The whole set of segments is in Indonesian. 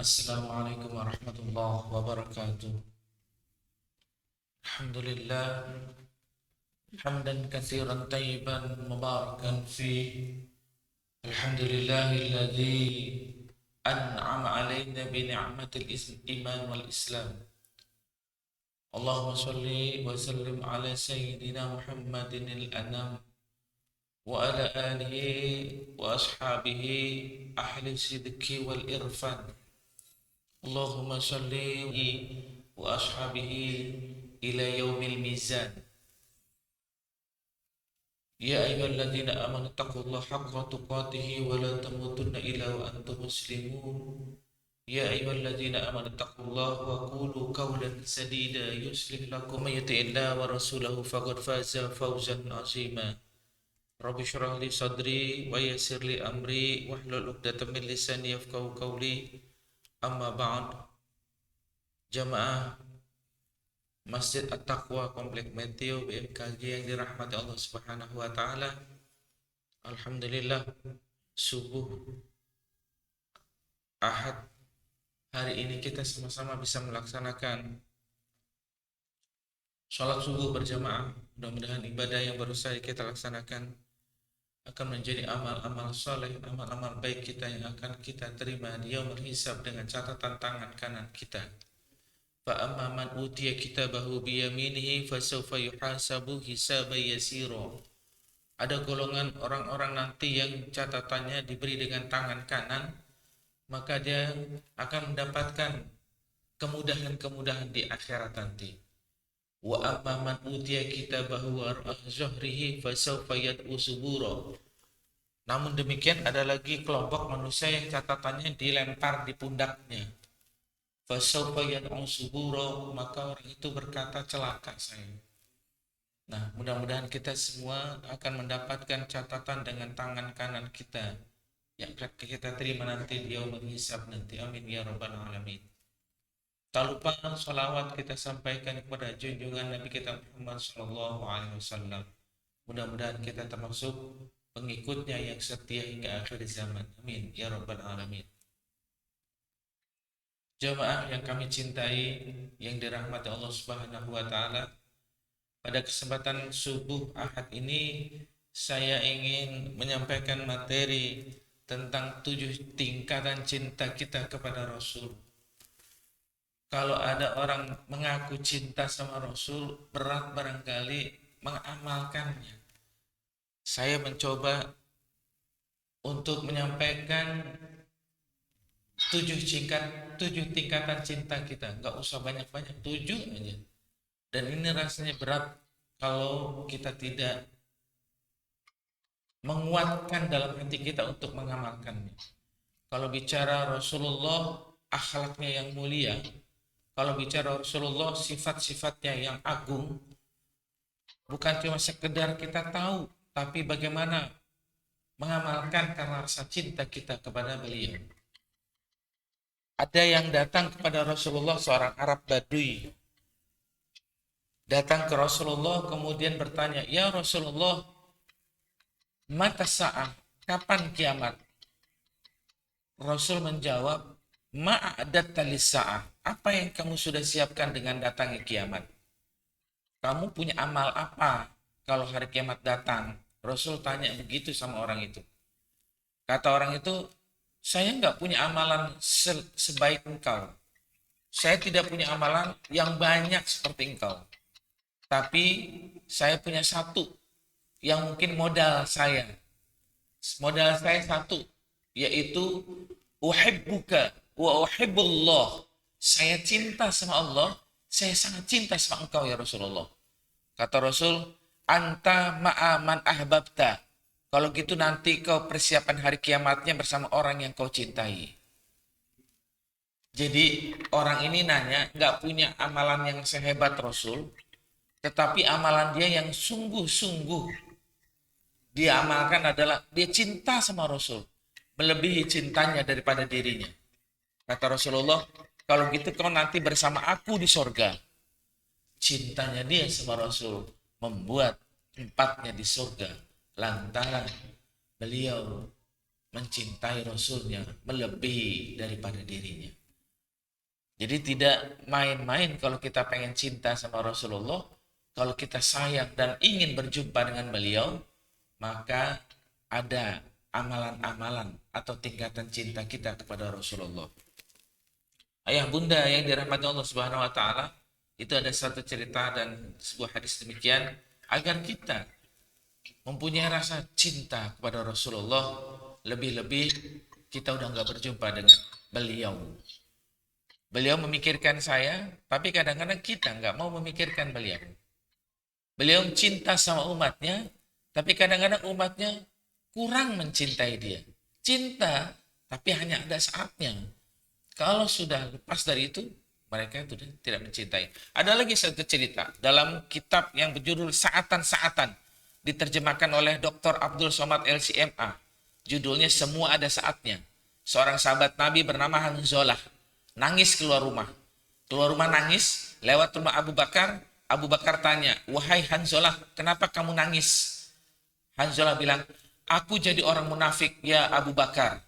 Assalamualaikum warahmatullahi wabarakatuh. Alhamdulillah, hamdan katsiran tayyiban mubarakan fi. Alhamdulillahilladzi an'ama alaina bi ni'matil iman wal islam. Allahumma shalli wa sallim ala sayyidina Muhammadin al-anam wa ala alihi wa ashabihi ahli sidqi wal irfan. Allahumma shalli wa ashabihi ila yaumil mizan. Ya ayyuhalladzina amanu taqullaha haqqa tuqatih wa la tamutunna illa wa antum muslimun. Ya ayyuhalladzina amanu taqullaha wa qulu qawlan sadida yuslih lakum may yuti'illah wa rasulahu faqad faza fawzan 'azima. Rabbi shrah li sadri wa yassir li amri wahlul 'uqdatam min lisani yafqahu qawli. Amma ba'd. Jamaah Masjid At-Taqwa Komplek Meteo BMKG yang dirahmati Allah Subhanahu wa taala. Alhamdulillah, subuh Ahad hari ini kita sama-sama bisa melaksanakan sholat subuh berjamaah. Mudah-mudahan ibadah yang baru saja kita laksanakan akan menjadi amal-amal soleh, amal-amal baik kita yang akan kita terima di yaumul hisab dengan catatan tangan kanan kita. Fa amma man utiya kitabahu biyaminihi fasawfa yuhasabu hisaban yasira. Ada golongan orang-orang nanti yang catatannya diberi dengan tangan kanan, maka dia akan mendapatkan kemudahan-kemudahan di akhirat nanti. Wa amma man utiya kitabahu wara'ah zahrihi fasawfa yad'u subura. Namun demikian ada lagi kelompok manusia yang catatannya dilempar di pundaknya. Fasawfa yad'u subura, maka orang itu berkata celaka saya. Nah, mudah-mudahan kita semua akan mendapatkan catatan dengan tangan kanan kita yang kita terima nanti di yaumul hisab nanti. Amin ya rabbal alamin. Tak lupa salawat kita sampaikan kepada junjungan Nabi kita Muhammad sallallahu alaihi wasallam. Mudah-mudahan kita termasuk pengikutnya yang setia hingga akhir zaman. Amin ya rabbal alamin. Jamaah yang kami cintai, yang dirahmati Allah Subhanahu wa taala, pada kesempatan subuh Ahad ini saya ingin menyampaikan materi tentang 7 tingkatan cinta kita kepada Rasul. Kalau ada orang mengaku cinta sama Rasul, berat barangkali mengamalkannya. Saya mencoba untuk menyampaikan 7 tingkatan cinta kita. Nggak usah banyak-banyak, 7 aja. Dan ini rasanya berat kalau kita tidak menguatkan dalam hati kita untuk mengamalkannya. Kalau bicara Rasulullah, akhlaknya yang mulia. Kalau bicara Rasulullah, sifat-sifatnya yang agung. Bukan cuma sekedar kita tahu, tapi bagaimana mengamalkan karena rasa cinta kita kepada beliau. Ada yang datang kepada Rasulullah, seorang Arab Badui. Datang ke Rasulullah kemudian bertanya, "Ya Rasulullah, mata sa'ah, kapan kiamat?" Rasul menjawab, "Ma'adatta lis-sa'ah." Apa yang kamu sudah siapkan dengan datangnya kiamat? Kamu punya amal apa kalau hari kiamat datang? Rasul tanya begitu sama orang itu. Kata orang itu, "Saya nggak punya amalan sebaik engkau. Saya tidak punya amalan yang banyak seperti engkau. Tapi saya punya satu yang mungkin modal saya. Modal saya satu, yaitu uhibbuka wa uhibbullah. Saya cinta sama Allah, saya sangat cinta sama engkau ya Rasulullah." Kata Rasul, "Anta ma'a man ahbabta." Kalau gitu nanti kau persiapan hari kiamatnya bersama orang yang kau cintai. Jadi orang ini nanya, nggak punya amalan yang sehebat Rasul, tetapi amalan dia yang sungguh-sungguh dia amalkan adalah dia cinta sama Rasul, melebihi cintanya daripada dirinya. Kata Rasulullah, kalau gitu kau nanti bersama aku di sorga. Cintanya dia sama Rasul membuat tempatnya di sorga lantaran beliau mencintai Rasulnya melebihi daripada dirinya. Jadi tidak main-main kalau kita pengen cinta sama Rasulullah, kalau kita sayang dan ingin berjumpa dengan beliau, maka ada amalan-amalan atau tingkatan cinta kita kepada Rasulullah. Ayah bunda yang dirahmati Allah Subhanahu wa taala, itu ada satu cerita dan sebuah hadis demikian agar kita mempunyai rasa cinta kepada Rasulullah, lebih-lebih kita udah nggak berjumpa dengan beliau. Beliau memikirkan saya, tapi kadang-kadang kita nggak mau memikirkan beliau. Beliau cinta sama umatnya, tapi kadang-kadang umatnya kurang mencintai dia. Cinta, tapi hanya ada saatnya. Kalau sudah lepas dari itu, mereka itu tidak mencintai. Ada lagi satu cerita dalam kitab yang berjudul Saatan-Saatan, diterjemahkan oleh Dr. Abdul Somad LCMA. Judulnya Semua Ada Saatnya. Seorang sahabat Nabi bernama Hanzalah nangis keluar rumah. Keluar rumah nangis, lewat rumah Abu Bakar. Abu Bakar tanya, "Wahai Hanzalah, kenapa kamu nangis?" Hanzalah bilang, "Aku jadi orang munafik ya Abu Bakar."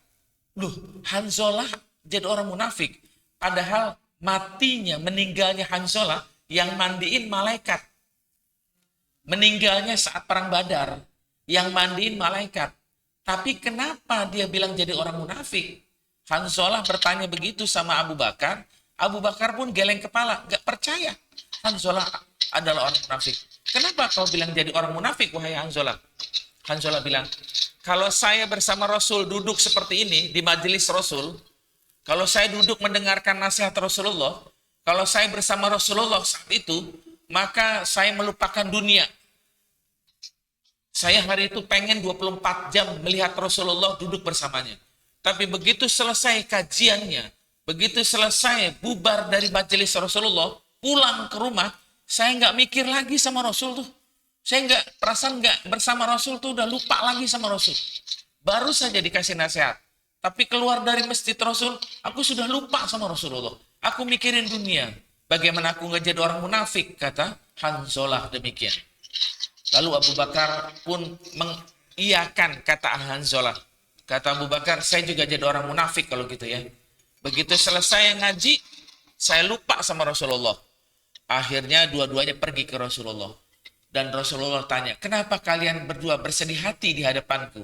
Loh, Hanzalah jadi orang munafik. Padahal matinya, meninggalnya Hanzalah yang mandiin malaikat. Meninggalnya saat perang Badar, yang mandiin malaikat. Tapi kenapa dia bilang jadi orang munafik? Hanzalah bertanya begitu sama Abu Bakar. Abu Bakar pun geleng kepala, gak percaya Hanzalah adalah orang munafik. Kenapa kau bilang jadi orang munafik, wahai Hanzalah? Hanzalah bilang, kalau saya bersama Rasul duduk seperti ini di majelis Rasul, kalau saya duduk mendengarkan nasihat Rasulullah, kalau saya bersama Rasulullah saat itu, maka saya melupakan dunia. Saya hari itu pengen 24 jam melihat Rasulullah duduk bersamanya. Tapi begitu selesai kajiannya, begitu selesai bubar dari majelis Rasulullah, pulang ke rumah, saya nggak mikir lagi sama Rasul tuh. Saya perasaan nggak bersama Rasul tuh, udah lupa lagi sama Rasul. Baru saja dikasih nasihat. Tapi keluar dari masjid Rasul, aku sudah lupa sama Rasulullah. Aku mikirin dunia. Bagaimana aku nggak jadi orang munafik, kata Hanzalah demikian. Lalu Abu Bakar pun mengiyakan kata Hanzalah. Kata Abu Bakar, saya juga jadi orang munafik kalau gitu ya. Begitu selesai ngaji, saya lupa sama Rasulullah. Akhirnya dua-duanya pergi ke Rasulullah. Dan Rasulullah tanya, kenapa kalian berdua bersedih hati di hadapanku?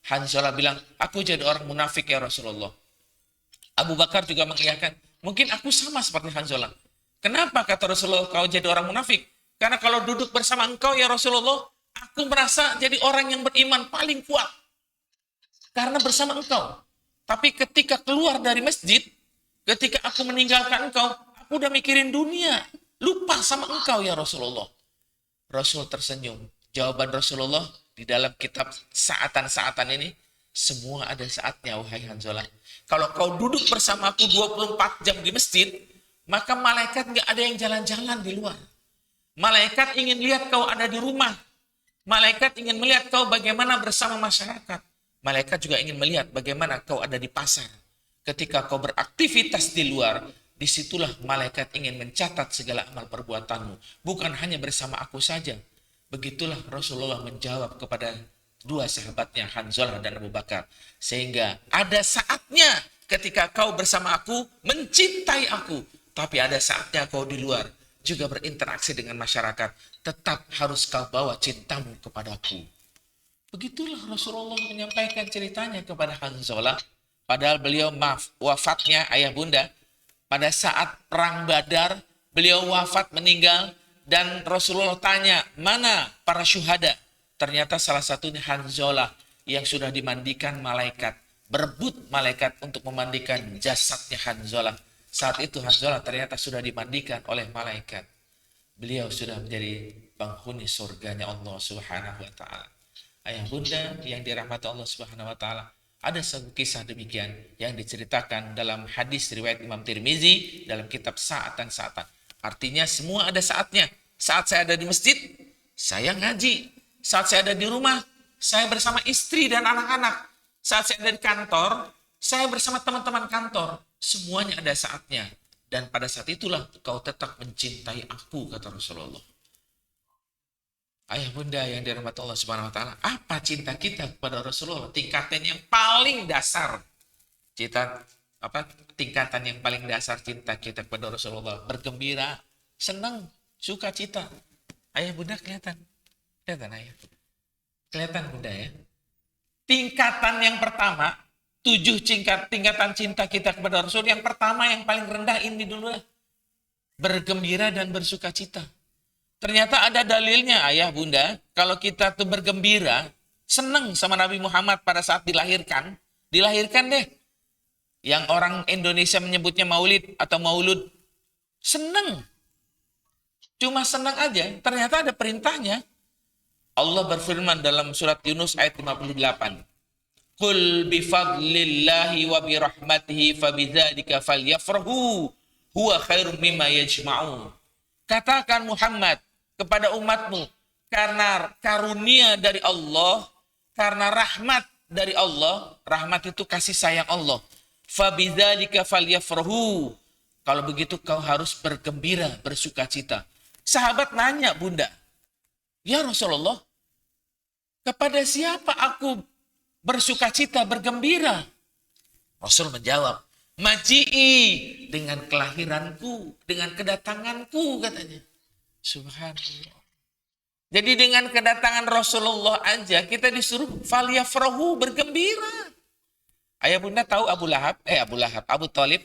Hanzalah bilang, aku jadi orang munafik ya Rasulullah. Abu Bakar juga mengiyakan, mungkin aku sama seperti Hanzalah. Kenapa kata Rasulullah kau jadi orang munafik? Karena kalau duduk bersama engkau ya Rasulullah, aku merasa jadi orang yang beriman paling kuat. Karena bersama engkau. Tapi ketika keluar dari masjid, ketika aku meninggalkan engkau, aku udah mikirin dunia. Lupa sama engkau ya Rasulullah. Rasul tersenyum. Jawaban Rasulullah di dalam kitab Saatan-Saatan ini, semua ada saatnya wahai Hanzalah. Kalau kau duduk bersama aku 24 jam di masjid, maka malaikat nggak ada yang jalan-jalan di luar. Malaikat ingin lihat kau ada di rumah. Malaikat ingin melihat kau bagaimana bersama masyarakat. Malaikat juga ingin melihat bagaimana kau ada di pasar. Ketika kau beraktivitas di luar, disitulah malaikat ingin mencatat segala amal perbuatanmu. Bukan hanya bersama aku saja. Begitulah Rasulullah menjawab kepada dua sahabatnya, Hanzalah dan Abu Bakar. Sehingga ada saatnya ketika kau bersama aku, mencintai aku. Tapi ada saatnya kau di luar, juga berinteraksi dengan masyarakat. Tetap harus kau bawa cintamu kepadaku. Begitulah Rasulullah menyampaikan ceritanya kepada Hanzalah. Padahal beliau wafatnya ayah bunda. Pada saat perang Badar, beliau wafat meninggal. Dan Rasulullah tanya, mana para syuhada? Ternyata salah satunya Hanzalah yang sudah dimandikan malaikat. Berebut malaikat untuk memandikan jasadnya Hanzalah. Saat itu Hanzalah ternyata sudah dimandikan oleh malaikat. Beliau sudah menjadi penghuni surganya Allah Subhanahu wa taala. Ayah bunda yang dirahmati Allah Subhanahu wa taala, ada satu kisah demikian yang diceritakan dalam hadis riwayat Imam Tirmizi dalam kitab Saatan-Saatan. Artinya semua ada saatnya. Saat saya ada di masjid, saya ngaji. Saat saya ada di rumah, saya bersama istri dan anak-anak. Saat saya ada di kantor, saya bersama teman-teman kantor. Semuanya ada saatnya. Dan pada saat itulah kau tetap mencintai aku, kata Rasulullah. Ayah bunda yang dirahmati Allah Subhanahu wa taala, apa cinta kita kepada Rasulullah? Tingkatan yang paling dasar. apa tingkatan yang paling dasar cinta kita kepada Rasulullah? Bergembira, senang, sukacita. Ayah bunda kelihatan? Kelihatan ayah? Kelihatan bunda ya? Tingkatan yang pertama, 7 tingkatan cinta kita kepada Rasul. Yang pertama yang paling rendah ini dulu lah. Bergembira dan bersukacita. Ternyata ada dalilnya ayah bunda. Kalau kita tuh bergembira, senang sama Nabi Muhammad pada saat dilahirkan. Dilahirkan deh. Yang orang Indonesia menyebutnya maulid atau maulud. Senang. Cuma senang aja. Ternyata ada perintahnya. Allah berfirman dalam surat Yunus ayat 58. Qul bifadlillahi wa birahmatihi fabidzalika falyafrahu huwa khairum mimma yajma'un. Katakan Muhammad kepada umatmu, karena karunia dari Allah, karena rahmat dari Allah, rahmat itu kasih sayang Allah. Fabidzalika falyafrahu. Kalau begitu kau harus bergembira, bersukacita. Sahabat nanya bunda, ya Rasulullah, kepada siapa aku bersukacita, bergembira? Rasul menjawab, maji'i, dengan kelahiranku, dengan kedatanganku katanya. Subhanallah. Jadi dengan kedatangan Rasulullah aja kita disuruh falyafrahu, bergembira. Ayah bunda tahu Abu Lahab, Abu Thalib.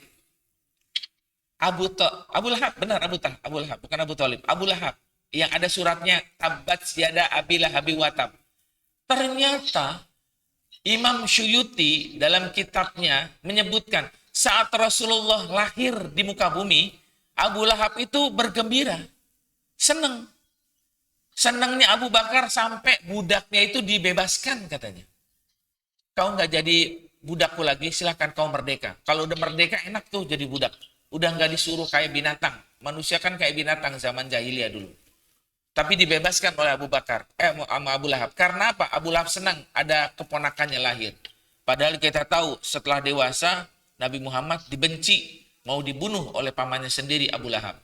Abu Lahab, benar Abu Lahab, bukan Abu Thalib. Abu Lahab yang ada suratnya tabat yada abi lahabi watab. Ternyata Imam Syuyuti dalam kitabnya menyebutkan saat Rasulullah lahir di muka bumi, Abu Lahab itu bergembira, senang. Senangnya Abu Bakar sampai budaknya itu dibebaskan katanya. Kau nggak jadi budakku lagi, silahkan kau merdeka. Kalau udah merdeka enak tuh jadi budak. Udah nggak disuruh kayak binatang. Manusia kan kayak binatang zaman jahiliyah dulu. Tapi dibebaskan oleh Abu Bakar, sama Abu Lahab. Karena apa? Abu Lahab senang ada keponakannya lahir. Padahal kita tahu setelah dewasa, Nabi Muhammad dibenci, mau dibunuh oleh pamannya sendiri Abu Lahab.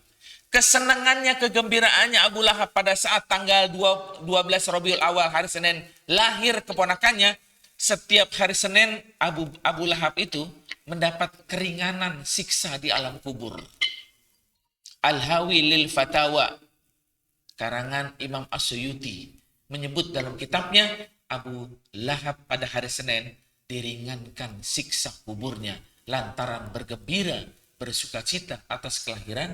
Kesenangannya, kegembiraannya Abu Lahab pada saat tanggal 12 Rabiul Awal, hari Senin, lahir keponakannya. Setiap hari Senin, Abu Lahab itu mendapat keringanan siksa di alam kubur. Al-Hawi lil Fatawa, karangan Imam As-Suyuti, menyebut dalam kitabnya Abu Lahab pada hari Senin diringankan siksa kuburnya lantaran bergembira, bersukacita atas kelahiran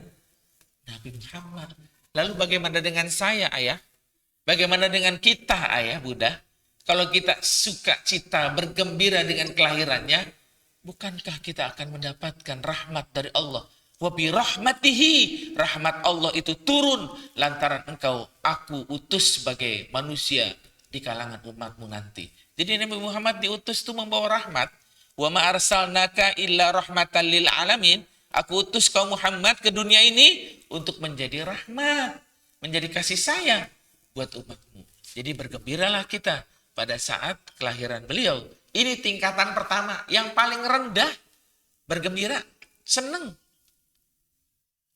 Nabi Muhammad. Lalu bagaimana dengan saya ayah? Bagaimana dengan kita ayah bunda? Kalau kita sukacita, bergembira dengan kelahirannya, bukankah kita akan mendapatkan rahmat dari Allah? Wa bi rahmatihi, rahmat Allah itu turun lantaran engkau aku utus sebagai manusia di kalangan umatmu nanti. Jadi Nabi Muhammad diutus itu membawa rahmat. Wa ma arsalnaka illa rahmatan lil alamin. Aku utus kau Muhammad ke dunia ini untuk menjadi rahmat, menjadi kasih sayang buat umatmu. Jadi bergembiralah kita pada saat kelahiran beliau. Ini tingkatan pertama, yang paling rendah, bergembira, senang.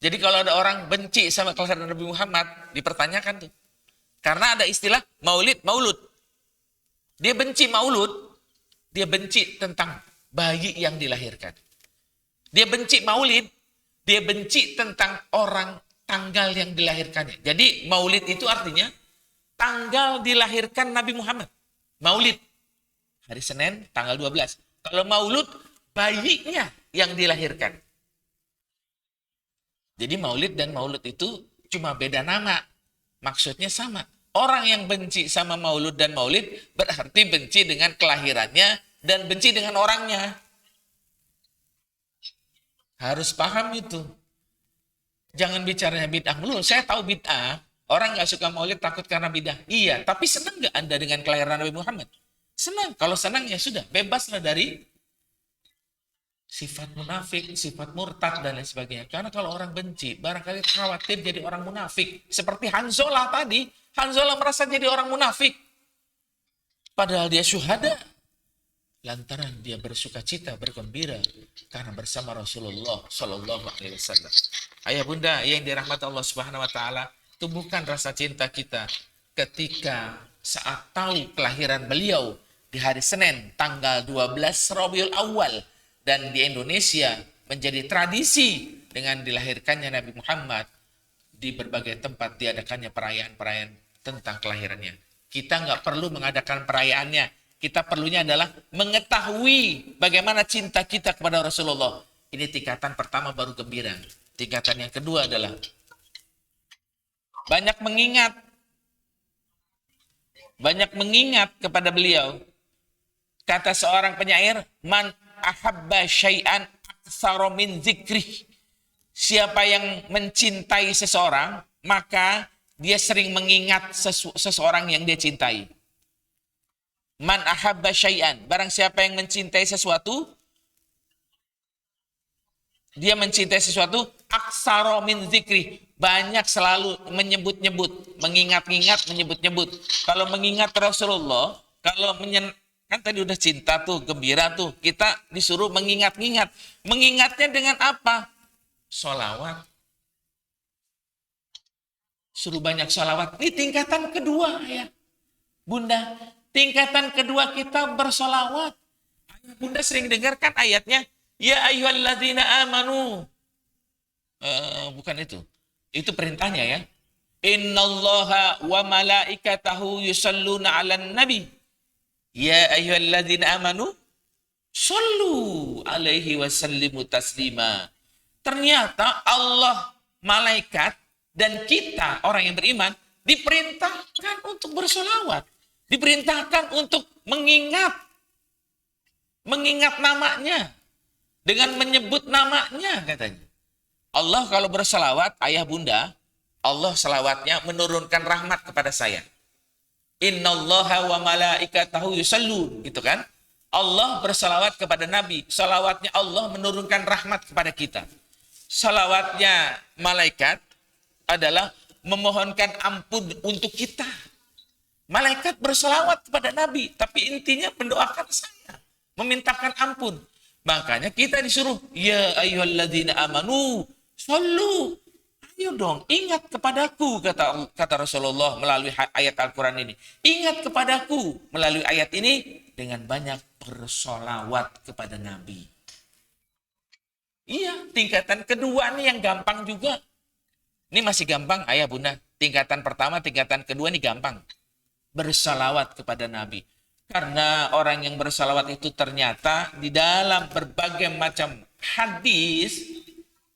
Jadi kalau ada orang benci sama kelahiran Nabi Muhammad, dipertanyakan tuh. Karena ada istilah maulud. Dia benci maulud, dia benci tentang bayi yang dilahirkan. Dia benci maulid, dia benci tentang orang tanggal yang dilahirkannya. Jadi maulid itu artinya tanggal dilahirkan Nabi Muhammad. Maulid, hari Senin tanggal 12. Kalau maulud, bayinya yang dilahirkan. Jadi maulid dan maulud itu cuma beda nama. Maksudnya sama. Orang yang benci sama maulud dan maulid berarti benci dengan kelahirannya dan benci dengan orangnya. Harus paham itu. Jangan bicaranya bid'ah melulu. Saya tahu bid'ah. Orang nggak suka maulid takut karena bid'ah. Iya, tapi senang nggak Anda dengan kelahiran Nabi Muhammad? Senang. Kalau senang ya sudah, bebaslah dari sifat munafik, sifat murtad dan lain sebagainya. Karena kalau orang benci, barangkali khawatir jadi orang munafik. Seperti Hanzalah tadi. Hanzalah merasa jadi orang munafik. Padahal dia syuhada. Lantaran dia bersukacita, bergembira karena bersama Rasulullah Shallallahu Alaihi Wasallam. Ayah bunda yang dirahmati Allah Subhanahu Wa Taala, tumbuhkan rasa cinta kita ketika saat tahu kelahiran beliau di hari Senin tanggal 12 Rabiul Awal Dan di Indonesia menjadi tradisi dengan dilahirkannya Nabi Muhammad, di berbagai tempat diadakannya perayaan-perayaan tentang kelahirannya. Kita nggak perlu mengadakan perayaannya. Kita perlunya adalah mengetahui bagaimana cinta kita kepada Rasulullah. Ini tingkatan pertama baru gembira. Tingkatan yang kedua adalah banyak mengingat. Banyak mengingat kepada beliau. Kata seorang penyair, man ahabba syai'an aktsara min dzikrih. Siapa yang mencintai seseorang, maka dia sering mengingat seseorang yang dia cintai. Man ahabba syai'an, barang siapa yang mencintai sesuatu, dia mencintai sesuatu, aktsara min dzikrih, banyak selalu menyebut-nyebut, mengingat-ingat, menyebut-nyebut. Kalau mengingat Rasulullah, kalau kan tadi udah cinta tuh, gembira tuh, kita disuruh mengingat-ingat. Mengingatnya dengan apa? Sholawat. Suruh banyak sholawat. Ini tingkatan kedua ya, Bunda. Tingkatan kedua kita bersolawat. Bunda sering dengarkan ayatnya, ya ayyuhalladzina amanu. Bukan itu. Itu perintahnya ya. Innallaha wa malaikatahu yusalluna 'alan nabi. Ya ayyuhalladzina amanu shallu alaihi wasallimu taslima. Ternyata Allah, malaikat, dan kita orang yang beriman diperintahkan untuk bersolawat. Diperintahkan untuk mengingat namanya. Dengan menyebut namanya katanya. Allah kalau bersolawat, ayah bunda, Allah selawatnya menurunkan rahmat kepada saya. Innallaha wa malaikatahu yusallun, gitu kan? Allah bersalawat kepada Nabi. Salawatnya Allah menurunkan rahmat kepada kita. Salawatnya malaikat adalah memohonkan ampun untuk kita. Malaikat bersalawat kepada Nabi, tapi intinya mendoakan saya, memintakan ampun. Makanya kita disuruh, ya ayyuhalladzina amanu, shollu. Ayo dong, ingat kepadaku, kata Rasulullah melalui ayat Al-Quran ini. Ingat kepadaku melalui ayat ini dengan banyak bersolawat kepada Nabi. Iya, tingkatan kedua nih yang gampang juga. Ini masih gampang, ayah bunda. Tingkatan pertama, tingkatan kedua ini gampang. Bersolawat kepada Nabi. Karena orang yang bersolawat itu ternyata di dalam berbagai macam hadis,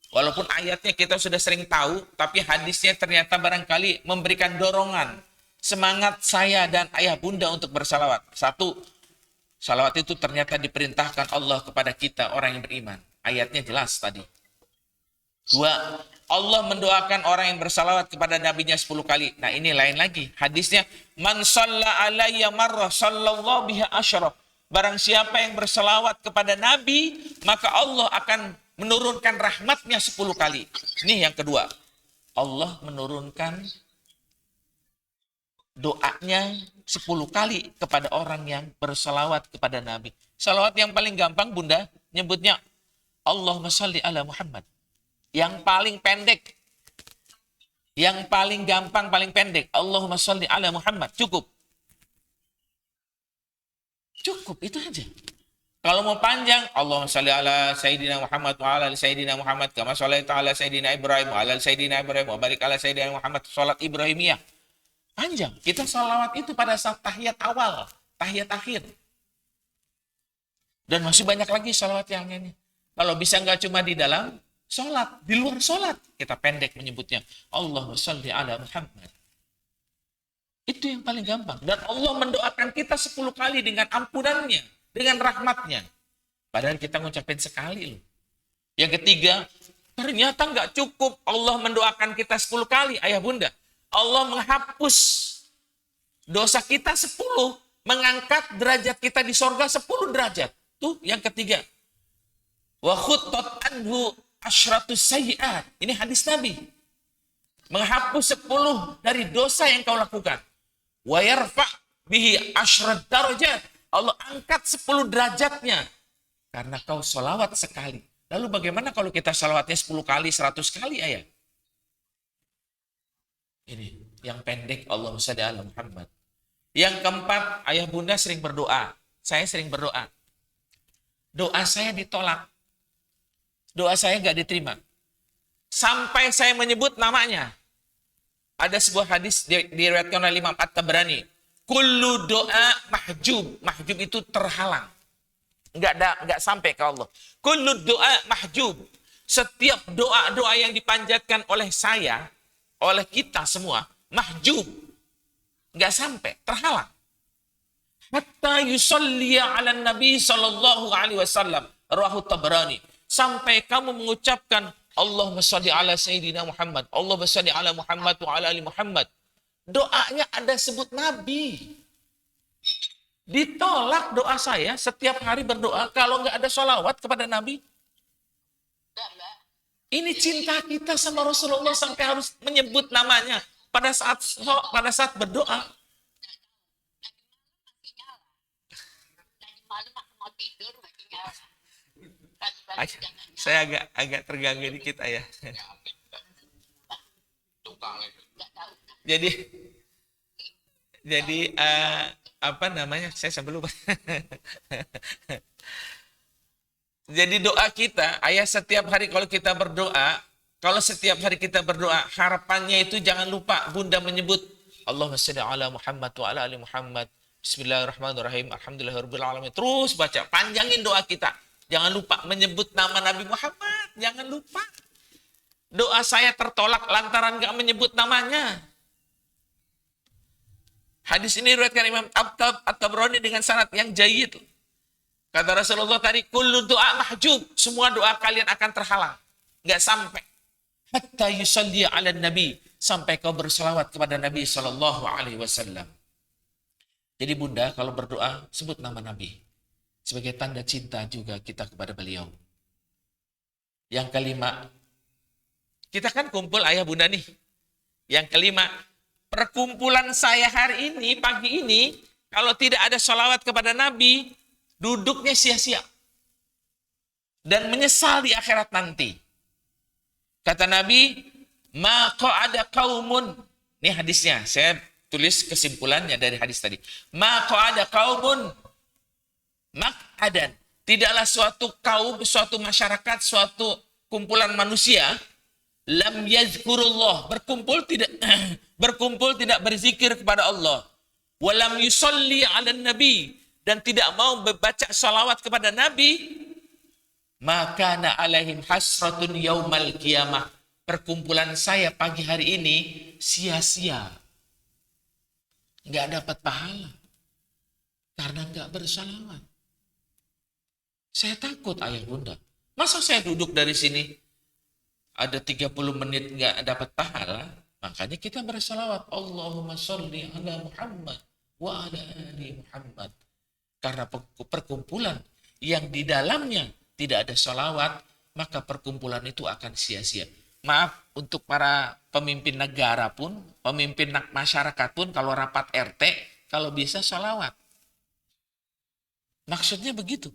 walaupun ayatnya kita sudah sering tahu, tapi hadisnya ternyata barangkali memberikan dorongan, semangat saya dan ayah bunda untuk bersalawat. Satu, salawat itu ternyata diperintahkan Allah kepada kita orang yang beriman. Ayatnya jelas tadi. Dua, Allah mendoakan orang yang bersalawat kepada nabinya 10 kali. Nah ini lain lagi. Hadisnya, man shalla alayya marrah sallallahu biha asyarah. Barang siapa yang bersalawat kepada Nabi, maka Allah akan menurunkan rahmatnya 10 kali. Ini yang kedua. Allah menurunkan doanya 10 kali kepada orang yang bersalawat kepada Nabi. Salawat yang paling gampang bunda, nyebutnya Allahumma shalli ala Muhammad. Yang paling pendek. Yang paling gampang, paling pendek. Allahumma shalli ala Muhammad. Cukup. Cukup, itu aja. Kalau mau panjang, Allahumma shalli ala Sayyidina Muhammad wa ala Sayyidina Muhammad kama shallaita ala Sayyidina Ibrahim wa ala Sayyidina Ibrahim wa barik ala Sayyidina Muhammad. Salat Ibrahimiyah. Panjang. Kita salawat itu pada saat tahiyat awal, tahiyat akhir. Dan masih banyak lagi salawat yang ini. Kalau bisa nggak cuma di dalam sholat, di luar sholat, kita pendek menyebutnya. Allahumma shalli ala Muhammad. Itu yang paling gampang. Dan Allah mendoakan kita 10 kali dengan ampunannya, dengan rahmatnya. Padahal kita ngucapin sekali loh. Yang ketiga, ternyata nggak cukup Allah mendoakan kita 10 kali, ayah bunda. Allah menghapus dosa kita 10, mengangkat derajat kita di sorga 10 derajat. Tuh yang ketiga. Wa khuttat anhu asyratus sayyi'at. Ini hadis Nabi. Menghapus 10 dari dosa yang kau lakukan. Wa yarfa' bihi asyrat darajat. Allah angkat 10 derajatnya. Karena kau sholawat sekali. Lalu bagaimana kalau kita sholawatnya 10 kali, 100 kali ayah? Ini yang pendek Allahumma shalli ala Muhammad. Yang keempat, ayah bunda sering berdoa. Saya sering berdoa. doa saya ditolak. Doa saya nggak diterima. Sampai saya menyebut namanya. Ada sebuah hadis diriwayatkan oleh Imam At-Tabrani. Kullu doa mahjub. Mahjub itu terhalang. Nggak sampai ke Allah. Kullu doa mahjub. Setiap doa-doa yang dipanjatkan oleh saya, oleh kita semua, mahjub. Nggak sampai, terhalang. Hatta yusalliya ala Nabi sallallahu alaihi wasallam. Rawahu Tabrani. Sampai kamu mengucapkan Allahumma shalli ala Sayyidina Muhammad. Allahumma shalli ala Muhammad wa ala ali Muhammad. Doanya ada sebut Nabi. Ditolak doa saya setiap hari berdoa kalau nggak ada sholawat kepada Nabi. Ini cinta kita sama Rasulullah sampai harus menyebut namanya pada saat berdoa. Saya agak terganggu dikit ayah. Jadi apa namanya? Saya sampai lupa. Jadi doa kita, ayah setiap hari kalau setiap hari kita berdoa, harapannya itu jangan lupa bunda menyebut Allahumma shalli ala Muhammad wa ala ali Muhammad. Bismillahirrahmanirrahim. Alhamdulillahirabbil alamin. Terus baca, panjangin doa kita. Jangan lupa menyebut nama Nabi Muhammad. Jangan lupa. Doa saya tertolak lantaran enggak menyebut namanya. Hadis ini diriwayatkan Imam At-Tabrani dengan sanad yang jayyid. Kata Rasulullah tadi, kullu doa mahjub. Semua doa kalian akan terhalang. Nggak sampai. Hatta yusalli ala Nabi. Sampai kau berselawat kepada Nabi SAW. Jadi bunda, kalau berdoa, sebut nama Nabi. Sebagai tanda cinta juga kita kepada beliau. Yang kelima, kita kan kumpul ayah bunda nih. Yang kelima, perkumpulan saya hari ini, pagi ini, kalau tidak ada sholawat kepada Nabi, duduknya sia-sia. Dan menyesal di akhirat nanti. Kata Nabi, ma qa'ada qaumun. Ini hadisnya, saya tulis kesimpulannya dari hadis tadi. Ma qa'ada qaumun maq'adan. Tidaklah suatu kaum, suatu masyarakat, suatu kumpulan manusia, lam yazkurullah, berkumpul tidak berzikir kepada Allah. Walam yusalli 'alan nabi, dan tidak mau membaca salawat kepada Nabi, maka na alaihim hasratun yaumal qiyamah. Perkumpulan saya pagi hari ini sia-sia. Nggak dapat pahala. Karena nggak bersalawat. Saya takut ayah bunda. Masa saya duduk dari sini ada 30 menit nggak dapat pahala? Makanya kita bersalawat. Allahumma sholli ala Muhammad wa ala ali Muhammad. Karena perkumpulan yang di dalamnya tidak ada sholawat, maka perkumpulan itu akan sia-sia. Maaf, untuk para pemimpin negara pun, pemimpin masyarakat pun, kalau rapat RT, kalau bisa sholawat. Maksudnya begitu.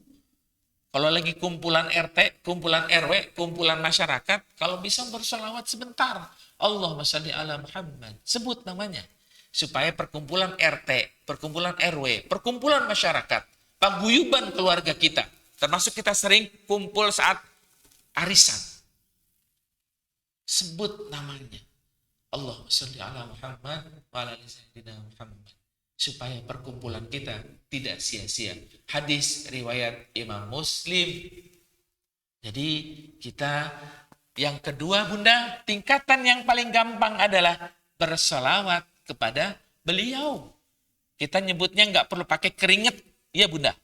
Kalau lagi kumpulan RT, kumpulan RW, kumpulan masyarakat, kalau bisa bersolawat sebentar. Allahumma shalli ala Muhammad. Sebut namanya. Supaya perkumpulan RT, perkumpulan RW, perkumpulan masyarakat, paguyuban keluarga kita, termasuk kita sering kumpul saat arisan, sebut namanya. Allahumma shalli ala Muhammad wa ala ali sayyidina Muhammad. Supaya perkumpulan kita tidak sia-sia. Hadis riwayat Imam Muslim. Jadi kita yang kedua bunda, tingkatan yang paling gampang adalah bersolawat kepada beliau. Kita nyebutnya nggak perlu pakai keringet, ya bunda.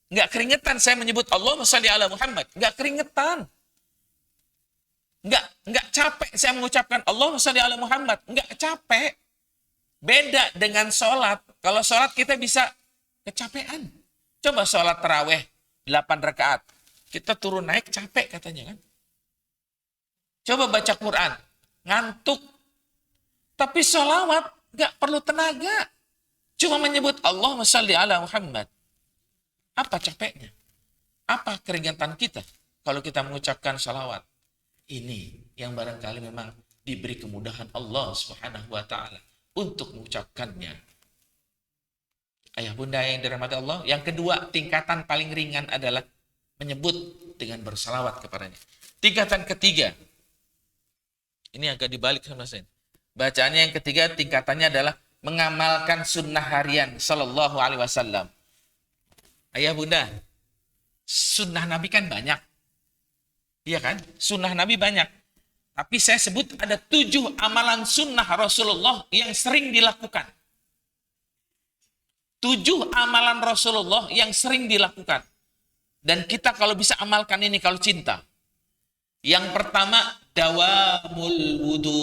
Nggak keringetan saya menyebut Allahumma shalli ala Muhammad. Nggak keringetan. Nggak capek saya mengucapkan Allahumma shalli ala Muhammad. Nggak capek. Beda dengan sholat. Kalau sholat kita bisa kecapean. Coba sholat taraweh 8 rakaat. Kita turun naik capek katanya kan. Coba baca Quran. Ngantuk. Tapi sholawat nggak perlu tenaga. Cuma menyebut Allahumma shalli ala Muhammad. Apa capeknya? Apa keringetan kita kalau kita mengucapkan sholawat? Ini yang barangkali memang diberi kemudahan Allah Subhanahu wa ta'ala untuk mengucapkannya. Ayah bunda yang dirahmati Allah. Yang kedua, tingkatan paling ringan adalah menyebut dengan bersalawat kepadanya. Tingkatan ketiga, ini agak dibalik sama saya. Bacaannya yang ketiga, tingkatannya adalah mengamalkan sunnah harian Sallallahu Alaihi Wasallam. Ayah bunda, sunnah Nabi kan banyak. Iya kan? Sunnah Nabi banyak. Tapi saya sebut ada 7 amalan sunnah Rasulullah yang sering dilakukan. 7 amalan Rasulullah yang sering dilakukan. Dan kita kalau bisa amalkan ini kalau cinta. Yang pertama, dawamul wudu.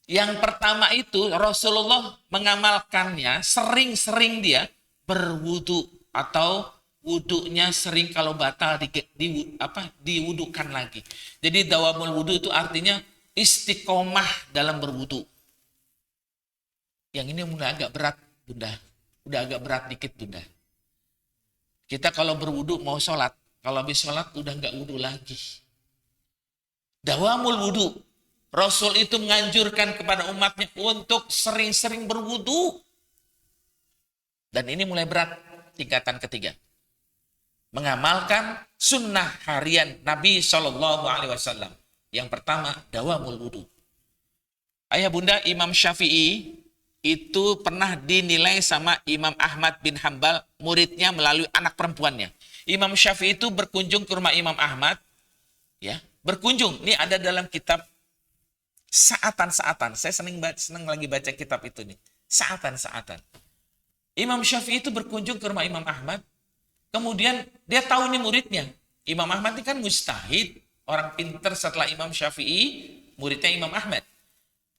Yang pertama itu Rasulullah mengamalkannya, sering-sering dia berwudu atau wudunya sering kalau batal diwudukan lagi. Jadi dawamul wudu itu artinya istiqomah dalam berwudu. Yang ini mulai agak berat, bunda. Udah agak berat dikit, bunda. Kita kalau berwudu mau sholat, kalau habis sholat udah nggak wudu lagi. Dawamul wudu. Rasul itu menganjurkan kepada umatnya untuk sering-sering berwudu. Dan ini mulai berat, tingkatan ketiga. Mengamalkan sunnah harian Nabi Shallallahu Alaihi Wasallam. Yang pertama, dawamul wudu. Ayah bunda, Imam Syafi'i itu pernah dinilai sama Imam Ahmad bin Hambal, muridnya melalui anak perempuannya. Imam Syafi'i itu berkunjung ke rumah Imam Ahmad, ya, berkunjung. Ini ada dalam kitab Saatan-Saatan. Saya senang lagi baca kitab itu nih. Saatan-Saatan. Imam Syafi'i itu berkunjung ke rumah Imam Ahmad. Kemudian dia tahu nih muridnya. Imam Ahmad ini kan mujtahid, orang pinter setelah Imam Syafi'i, muridnya Imam Ahmad.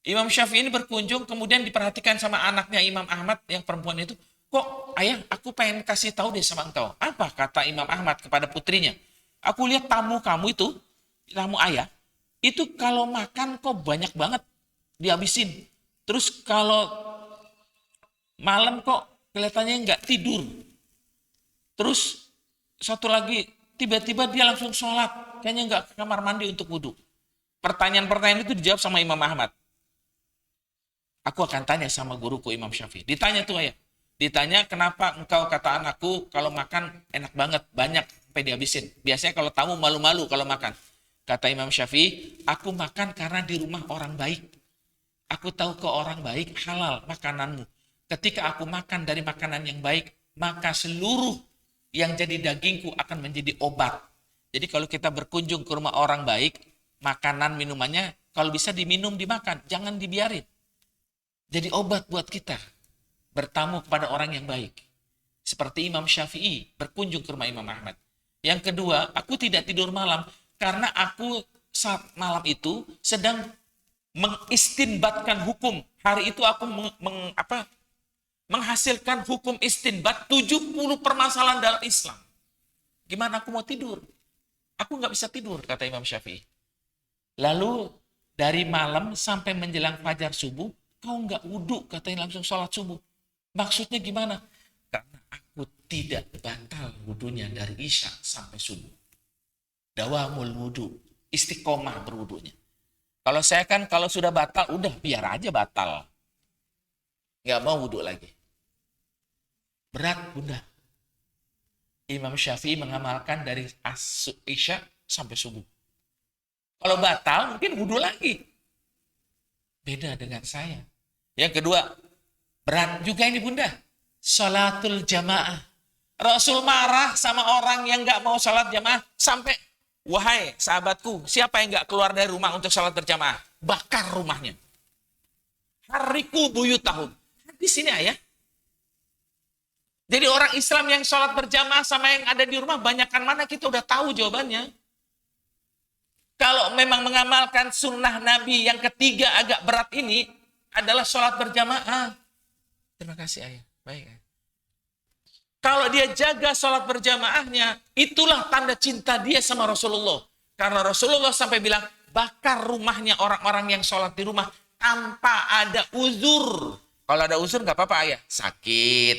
Imam Syafi'i ini berkunjung, kemudian diperhatikan sama anaknya Imam Ahmad yang perempuan itu. Kok ayah, aku pengen kasih tahu deh sama engkau. Apa kata Imam Ahmad kepada putrinya? Aku lihat tamu kamu itu, tamu ayah, itu kalau makan kok banyak banget dihabisin. Terus kalau malam kok kelihatannya nggak tidur. Terus satu lagi, tiba-tiba dia langsung sholat. Kayaknya nggak ke kamar mandi untuk wudhu. Pertanyaan-pertanyaan itu dijawab sama Imam Ahmad. Aku akan tanya sama guruku Imam Syafi'i. Ditanya tuh ayah. Ditanya kenapa engkau kata anakku kalau makan enak banget, banyak sampai dihabisin. Biasanya kalau tamu malu-malu kalau makan. Kata Imam Syafi'i, aku makan karena di rumah orang baik. Aku tahu ke orang baik halal makananmu. Ketika aku makan dari makanan yang baik, maka seluruh yang jadi dagingku akan menjadi obat. Jadi kalau kita berkunjung ke rumah orang baik, makanan minumannya kalau bisa diminum, dimakan. Jangan dibiarin. Jadi obat buat kita. Bertamu kepada orang yang baik. Seperti Imam Syafi'i berkunjung ke rumah Imam Ahmad. Yang kedua, aku tidak tidur malam karena aku saat malam itu sedang mengistinbatkan hukum. Hari itu aku menghasilkan hukum istinbat 70 permasalahan dalam Islam. Gimana aku mau tidur? Aku nggak bisa tidur, kata Imam Syafi'i. Lalu dari malam sampai menjelang fajar subuh, kau nggak wudhu, katanya langsung sholat subuh. Maksudnya gimana? Karena aku tidak batal wudhunya dari isya sampai subuh. Dawamul wudhu, istiqomah berwudhunya. Kalau saya kan kalau sudah batal, udah biar aja batal. Nggak mau wudhu lagi. Berat bunda. Imam Syafi'i mengamalkan dari isya sampai subuh. Kalau batal mungkin wudhu lagi. Beda dengan saya. Yang kedua, berat juga ini bunda. Sholatul jamaah. Rasul marah sama orang yang nggak mau sholat jamaah. Sampai, wahai sahabatku, siapa yang nggak keluar dari rumah untuk sholat berjamaah? Bakar rumahnya. Hariku buyutahum. Di sini ayah. Jadi orang Islam yang sholat berjamaah sama yang ada di rumah, banyakan mana kita udah tahu jawabannya. Kalau memang mengamalkan sunnah Nabi yang ketiga agak berat ini adalah sholat berjamaah. Terima kasih ayah. Baik. Ayah. Kalau dia jaga sholat berjamaahnya, itulah tanda cinta dia sama Rasulullah. Karena Rasulullah sampai bilang, bakar rumahnya orang-orang yang sholat di rumah tanpa ada uzur. Kalau ada uzur nggak apa-apa ayah. Sakit,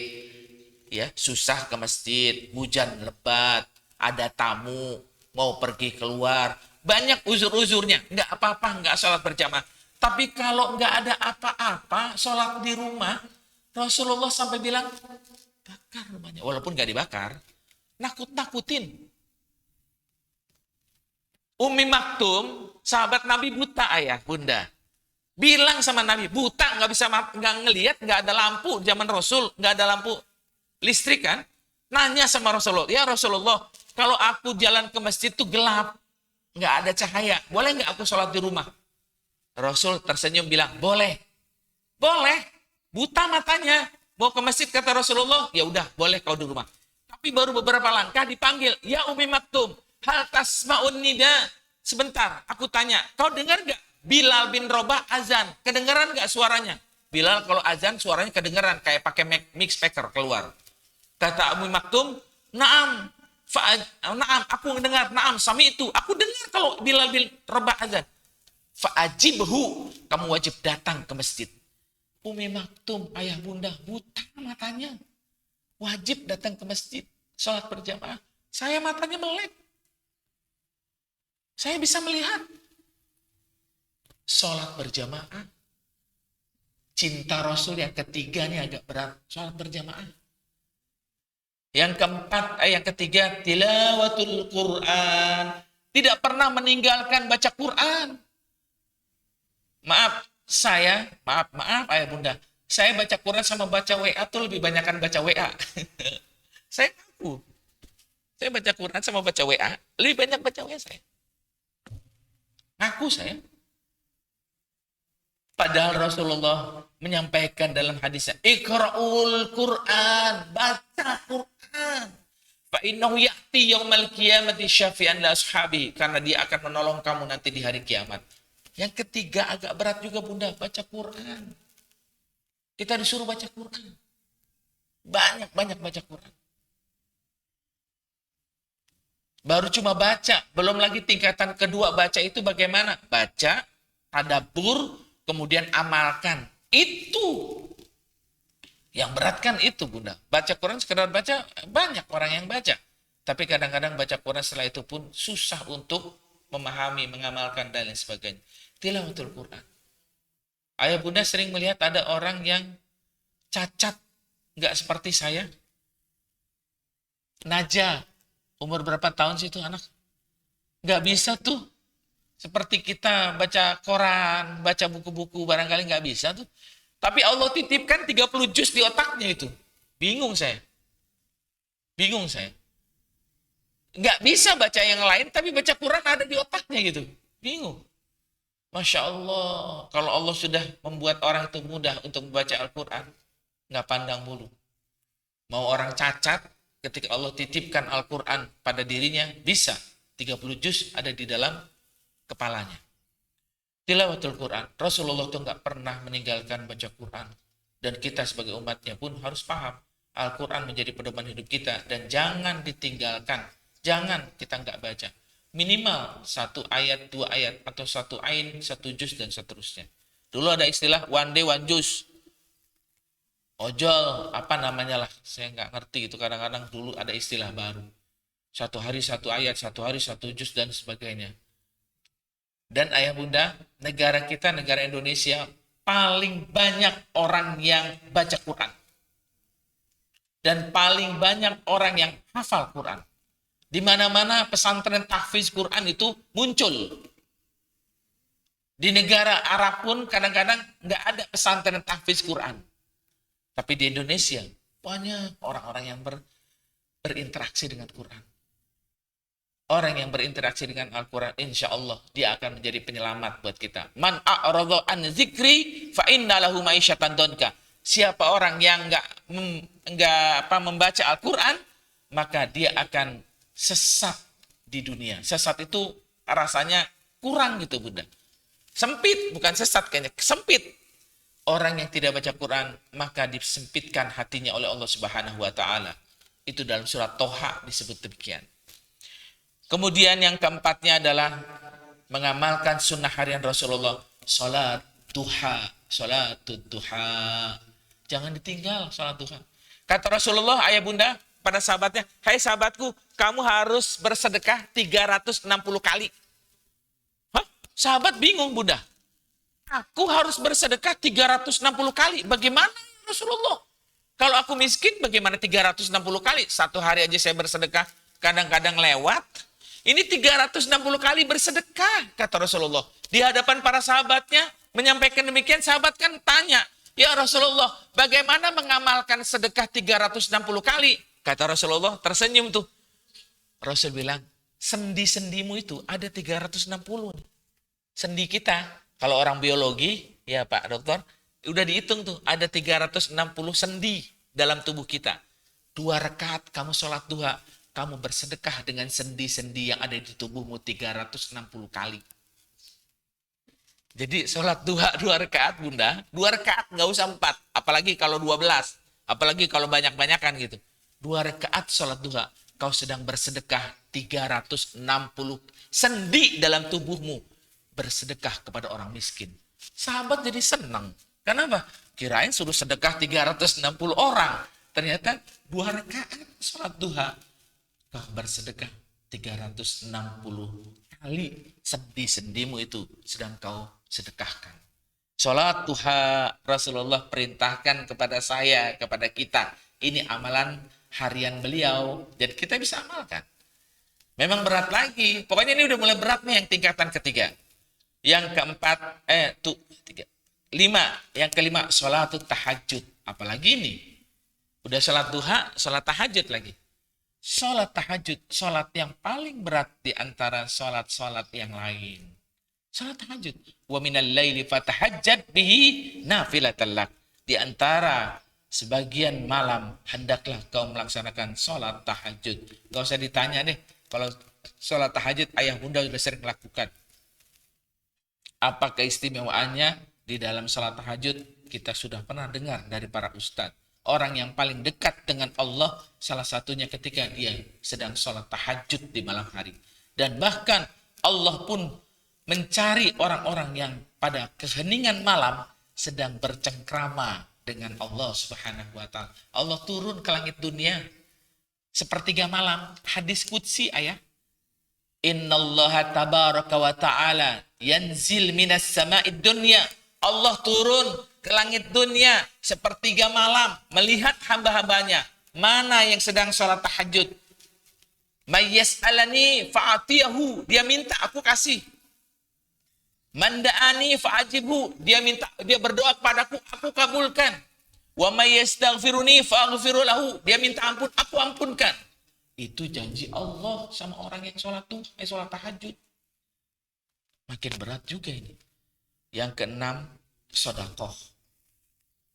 ya susah ke masjid, hujan lebat, ada tamu, mau pergi keluar. Banyak uzur-uzurnya, nggak apa-apa, nggak sholat berjamaah. Tapi kalau nggak ada apa-apa, sholat di rumah, Rasulullah sampai bilang, bakar rumahnya. Walaupun nggak dibakar, nakut-nakutin. Ummi Maktum, sahabat Nabi buta ayah, bunda. Bilang sama Nabi, buta, nggak bisa, nggak ngelihat, nggak ada lampu zaman Rasul, nggak ada lampu listrik kan? Nanya sama Rasulullah, ya Rasulullah, kalau aku jalan ke masjid itu gelap, nggak ada cahaya, boleh nggak aku sholat di rumah? Rasul tersenyum bilang, boleh, boleh. Buta matanya, mau ke masjid kata Rasulullah, ya udah, boleh kau di rumah. Tapi baru beberapa langkah dipanggil, ya Ummi Maktum, hal tasma'un nida. Sebentar, aku tanya, kau dengar gak Bilal bin Rabah azan? Kedengeran gak suaranya? Bilal kalau azan suaranya kedengeran, kayak pakai mix speaker keluar. Kata Ummi Maktum, naam, naam, aku mendengar, naam, sami itu. Aku dengar kalau Bilal bin Rabah azan. Fa'ajibhu, kamu wajib datang ke masjid. Ummi Maktum, ayah bunda, buta matanya. Wajib datang ke masjid, sholat berjamaah. Saya matanya melek. Saya bisa melihat. Sholat berjamaah. Cinta Rasul yang ketiga ini agak berat. Sholat berjamaah. Yang keempat, yang ketiga, tilawatul Quran. Tidak pernah meninggalkan baca Quran. Maaf ayah bunda. Saya baca Quran sama baca WA tuh lebih banyakkan baca WA. Saya ngaku. Saya baca Quran sama baca WA, lebih banyak baca WA saya. Ngaku saya. Padahal Rasulullah menyampaikan dalam hadisnya, Iqra'ul Quran, baca Quran. Fa innahu ya'ti yaumal qiyamati syafi'an li ashabi, karena dia akan menolong kamu nanti di hari kiamat. Yang ketiga agak berat juga bunda, baca Quran. Kita disuruh baca Quran. Banyak-banyak baca Quran. Baru cuma baca, belum lagi tingkatan kedua baca itu bagaimana? Baca, tadabbur, kemudian amalkan. Itu yang berat kan itu bunda. Baca Quran sekedar baca, banyak orang yang baca. Tapi kadang-kadang baca Quran setelah itu pun susah untuk memahami, mengamalkan dan lain sebagainya. Tilawatul Quran. Ayah bunda sering melihat ada orang yang cacat, nggak seperti saya. Naja, umur berapa tahun sih itu anak? Nggak bisa tuh. Seperti kita baca koran, baca buku-buku, barangkali nggak bisa tuh. Tapi Allah titipkan 30 juz di otaknya itu. Bingung saya. Nggak bisa baca yang lain, tapi baca Quran ada di otaknya gitu. Bingung. Masya Allah, kalau Allah sudah membuat orang itu mudah untuk membaca Al-Quran, nggak pandang bulu. Mau orang cacat, ketika Allah titipkan Al-Quran pada dirinya, bisa. 30 juz ada di dalam kepalanya. Tilawatul Quran. Rasulullah itu nggak pernah meninggalkan baca Quran. Dan kita sebagai umatnya pun harus paham. Al-Quran menjadi pedoman hidup kita. Dan jangan ditinggalkan. Jangan kita nggak baca. Minimal 1 ayat, 2 ayat, atau 1 ain, 1 juz, dan seterusnya. Dulu ada istilah one day, one juz. Ojol, apa namanya lah. Saya nggak ngerti itu. Kadang-kadang dulu ada istilah baru. 1 hari 1 ayat, 1 hari 1 juz, dan sebagainya. Dan ayah bunda, negara kita, negara Indonesia, paling banyak orang yang baca Quran. Dan paling banyak orang yang hafal Quran. Di mana-mana pesantren tahfiz Quran itu muncul. Di negara Arab pun kadang-kadang nggak ada pesantren tahfiz Quran. Tapi di Indonesia banyak orang-orang yang berinteraksi dengan Quran. Orang yang berinteraksi dengan Al-Quran, insya Allah dia akan menjadi penyelamat buat kita. Man a'radha an zikri fa inna lahu ma'isyatan donka. Siapa orang yang nggak membaca Al-Quran, maka dia akan sesat di dunia. Sesat itu rasanya kurang gitu bunda. Sempit, bukan sesat kayaknya, sempit. Orang yang tidak baca Quran, maka disempitkan hatinya oleh Allah Subhanahu wa Ta'ala. Itu dalam surat Toha disebut demikian. Kemudian yang keempatnya adalah mengamalkan sunnah harian Rasulullah. Salat duha, salatul duha. Jangan ditinggal salat duha. Kata Rasulullah, ayah bunda, pada sahabatnya, hai sahabatku, kamu harus bersedekah 360 kali. Hah? Sahabat bingung bunda. Aku harus bersedekah 360 kali. Bagaimana Rasulullah? Kalau aku miskin bagaimana 360 kali? Satu hari aja saya bersedekah, kadang-kadang lewat. Ini 360 kali bersedekah, kata Rasulullah. Di hadapan para sahabatnya, menyampaikan demikian, sahabat kan tanya, ya Rasulullah, bagaimana mengamalkan sedekah 360 kali? Kata Rasulullah, tersenyum tuh. Rasul bilang, sendi-sendimu itu ada 360 nih. Sendi kita, kalau orang biologi, ya Pak Dokter, udah dihitung tuh, ada 360 sendi dalam tubuh kita. 2 rakaat kamu sholat duha, kamu bersedekah dengan sendi-sendi yang ada di tubuhmu 360 kali. Jadi sholat duha 2 rakaat Bunda, 2 rakaat nggak usah 4, apalagi kalau 12, apalagi kalau banyak-banyakan gitu. 2 rakaat sholat duha, kau sedang bersedekah 360 sendi dalam tubuhmu, bersedekah kepada orang miskin. Sahabat jadi senang. Kenapa? Kirain suruh sedekah 360 orang. Ternyata 2 rakaat sholat duha, kau bersedekah 360 kali sendi-sendimu itu sedang kau sedekahkan. Sholat duha Rasulullah perintahkan kepada saya, kepada kita. Ini amalan harian beliau. Jadi kita bisa amalkan. Memang berat lagi. Pokoknya ini udah mulai berat nih yang tingkatan ketiga. Yang keempat, 5. Yang kelima, sholatut tahajud. Apalagi ini. Udah sholat duha, sholat tahajud lagi. Sholat tahajud, sholat yang paling berat di antara sholat-sholat yang lain. Sholat tahajud. Wa minal laili fatahajjad bihi nafilatan lak. Di antara sebagian malam, hendaklah kau melaksanakan sholat tahajud. Gak usah ditanya deh. Kalau sholat tahajud, ayah bunda sudah sering lakukan. Apa keistimewaannya di dalam sholat tahajud? Kita sudah pernah dengar dari para ustadz. Orang yang paling dekat dengan Allah, salah satunya ketika dia sedang sholat tahajud di malam hari. Dan bahkan Allah pun mencari orang-orang yang pada keheningan malam sedang bercengkrama dengan Allah Subhanahu wa Ta'ala. Allah turun ke langit dunia sepertiga malam. Hadis qudsi ayah. Innallaha tabaraka wa ta'ala yanzil minas sama'id dunya. Allah turun ke langit dunia sepertiga malam melihat hamba-hambanya. Mana yang sedang sholat tahajud? Mayyas'alani fa'atiyahu. Dia minta, aku kasih. Manda'ani fa'ajibhu. Dia berdoa kepadaku, aku kabulkan. Wa mayyastaghfiruni fa'aghfiru lahu. Dia minta ampun, aku ampunkan. Itu janji Allah sama orang yang sholat tahajud. Makin berat juga ini. Yang keenam, sedekah.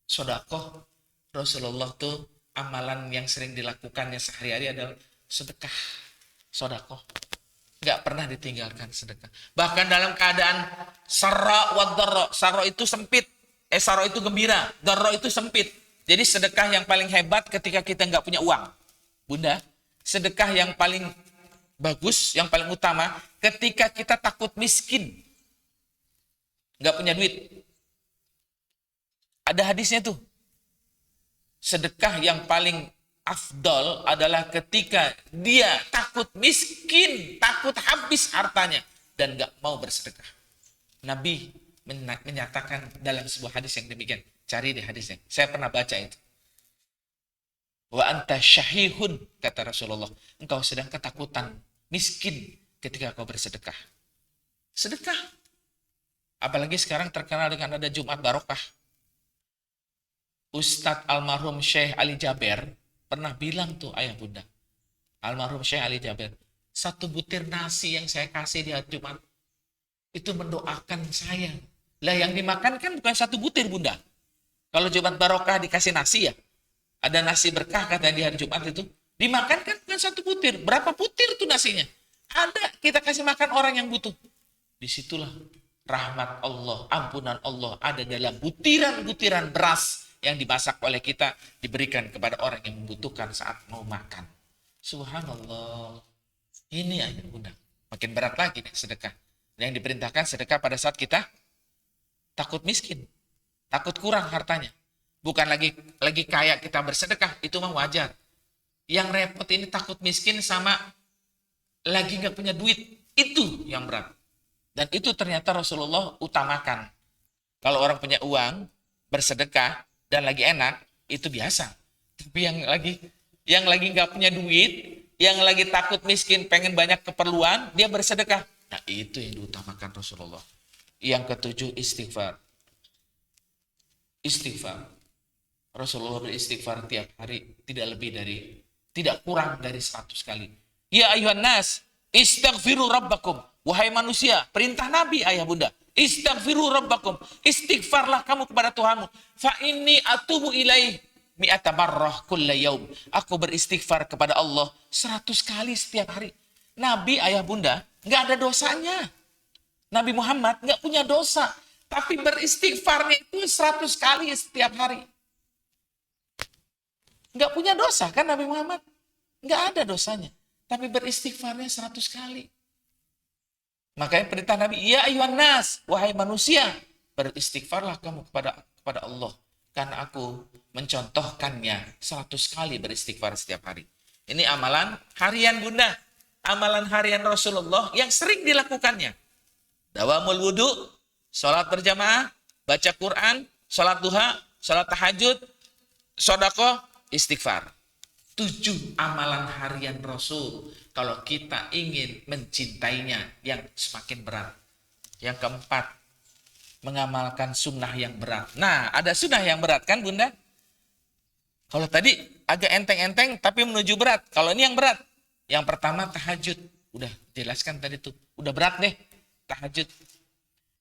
Sedekah Rasulullah tuh amalan yang sering dilakukannya sehari-hari adalah sedekah. Sedekah. Nggak pernah ditinggalkan sedekah. Bahkan dalam keadaan sarra wa dharra. Sarra itu sempit. Sarra itu gembira. Dharra itu sempit. Jadi sedekah yang paling hebat ketika kita nggak punya uang. Bunda, sedekah yang paling bagus, yang paling utama ketika kita takut miskin. Nggak punya duit. Ada hadisnya tuh. Sedekah yang paling afdol adalah ketika dia takut miskin, takut habis hartanya, dan nggak mau bersedekah. Nabi menyatakan dalam sebuah hadis yang demikian. Cari deh hadisnya. Saya pernah baca itu. Wa anta syahihun, kata Rasulullah. Engkau sedang ketakutan, miskin ketika kau bersedekah. Sedekah. Apalagi sekarang terkenal dengan ada Jumat Barokah. Ustadz almarhum Syekh Ali Jaber pernah bilang tuh ayah bunda. Almarhum Syekh Ali Jaber. 1 butir nasi yang saya kasih di hari Jumat. Itu mendoakan saya. Lah yang dimakan kan bukan 1 butir bunda. Kalau Jumat Barokah dikasih nasi ya. Ada nasi berkah katanya di hari Jumat itu. Dimakan kan bukan 1 butir. Berapa butir tuh nasinya? Ada, kita kasih makan orang yang butuh. Disitulah rahmat Allah, ampunan Allah ada dalam butiran-butiran beras yang dimasak oleh kita diberikan kepada orang yang membutuhkan saat mau makan. Subhanallah. Ini aja bunda. Makin berat lagi nih sedekah. Yang diperintahkan sedekah pada saat kita takut miskin. Takut kurang hartanya. Bukan lagi kaya kita bersedekah. Itu mah wajar. Yang repot ini takut miskin sama lagi gak punya duit. Itu yang berat. Dan itu ternyata Rasulullah utamakan. Kalau orang punya uang, bersedekah, dan lagi enak, itu biasa. Tapi yang lagi nggak punya duit, yang lagi takut miskin, pengen banyak keperluan, dia bersedekah. Nah, itu yang diutamakan Rasulullah. Yang ketujuh, istighfar. Istighfar. Rasulullah beristighfar tiap hari tidak kurang dari 100 kali. Ya ayuhan nas, istaghfiru rabbakum. Wahai manusia, perintah Nabi ayah bunda. Istaghfiru rabbakum. Istighfarlah kamu kepada Tuhanmu. Fa inni atubu ilaih mi'ata marrah kulla yaum. Aku beristighfar kepada Allah 100 kali setiap hari. Nabi ayah bunda nggak ada dosanya. Nabi Muhammad nggak punya dosa. Tapi beristighfarnya itu 100 kali setiap hari. Nggak punya dosa kan Nabi Muhammad? Nggak ada dosanya. Tapi beristighfarnya 100 kali. Makanya perintah Nabi, ya ayuhan nas, wahai manusia, beristighfarlah kamu kepada Allah. Karena aku mencontohkannya 100 kali beristighfar setiap hari. Ini amalan harian bunda. Amalan harian Rasulullah yang sering dilakukannya. Dawamul wudu, sholat berjamaah, baca Quran, sholat duha, sholat tahajud, sedekah, istighfar. 7 amalan harian Rasul kalau kita ingin mencintainya yang semakin berat. Yang keempat, mengamalkan sunnah yang berat. Nah, ada sunnah yang berat kan bunda? Kalau tadi agak enteng-enteng tapi menuju berat. Kalau ini yang berat. Yang pertama tahajud. Udah jelaskan tadi tuh. Udah berat deh tahajud.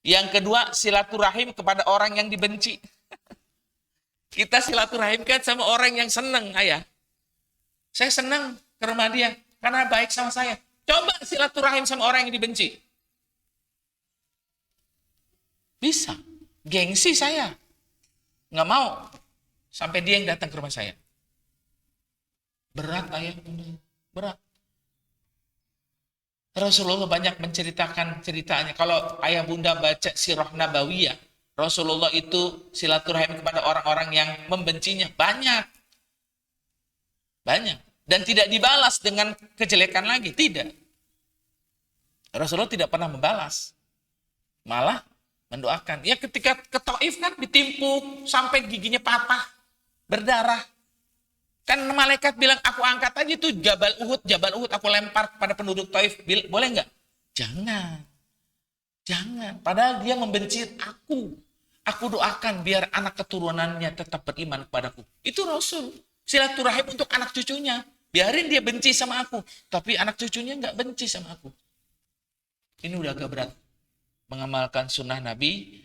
Yang kedua silaturahim kepada orang yang dibenci. Kita silaturahim kan sama orang yang seneng ayah. Saya senang ke rumah dia karena baik sama saya. Coba silaturahim sama orang yang dibenci. Bisa. Gengsi saya. Nggak mau. Sampai dia yang datang ke rumah saya. Berat ayah. Berat. Rasulullah banyak menceritakan ceritanya. Kalau ayah bunda baca Sirah Nabawiyah. Rasulullah itu silaturahim kepada orang-orang yang membencinya. Banyak. Dan tidak dibalas dengan kejelekan lagi. Tidak. Rasulullah tidak pernah membalas. Malah mendoakan. Ya ketika ke Taif kan ditimpuk sampai giginya patah. Berdarah. Kan malaikat bilang aku angkat aja itu Jabal Uhud aku lempar kepada penduduk Taif. Boleh nggak? Jangan. Padahal dia membenci aku. Aku doakan biar anak keturunannya tetap beriman kepadaku. Itu Rasul. Silaturahim untuk anak cucunya. Biarin dia benci sama aku. Tapi anak cucunya nggak benci sama aku. Ini udah agak berat. Mengamalkan sunnah Nabi.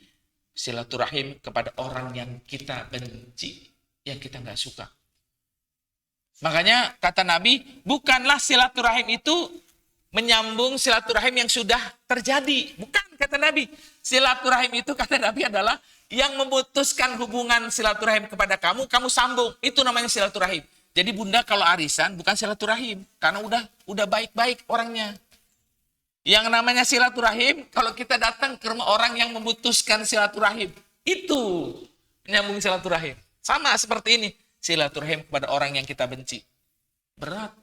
Silaturahim kepada orang yang kita benci. Yang kita nggak suka. Makanya kata Nabi, bukanlah silaturahim itu menyambung silaturahim yang sudah terjadi. Bukan kata Nabi. Silaturahim itu kata Nabi adalah yang memutuskan hubungan silaturahim kepada kamu sambung. Itu namanya silaturahim. Jadi bunda kalau arisan bukan silaturahim. Karena udah baik-baik orangnya. Yang namanya silaturahim, kalau kita datang ke rumah orang yang memutuskan silaturahim. Itu menyambung silaturahim. Sama seperti ini. Silaturahim kepada orang yang kita benci. Berat.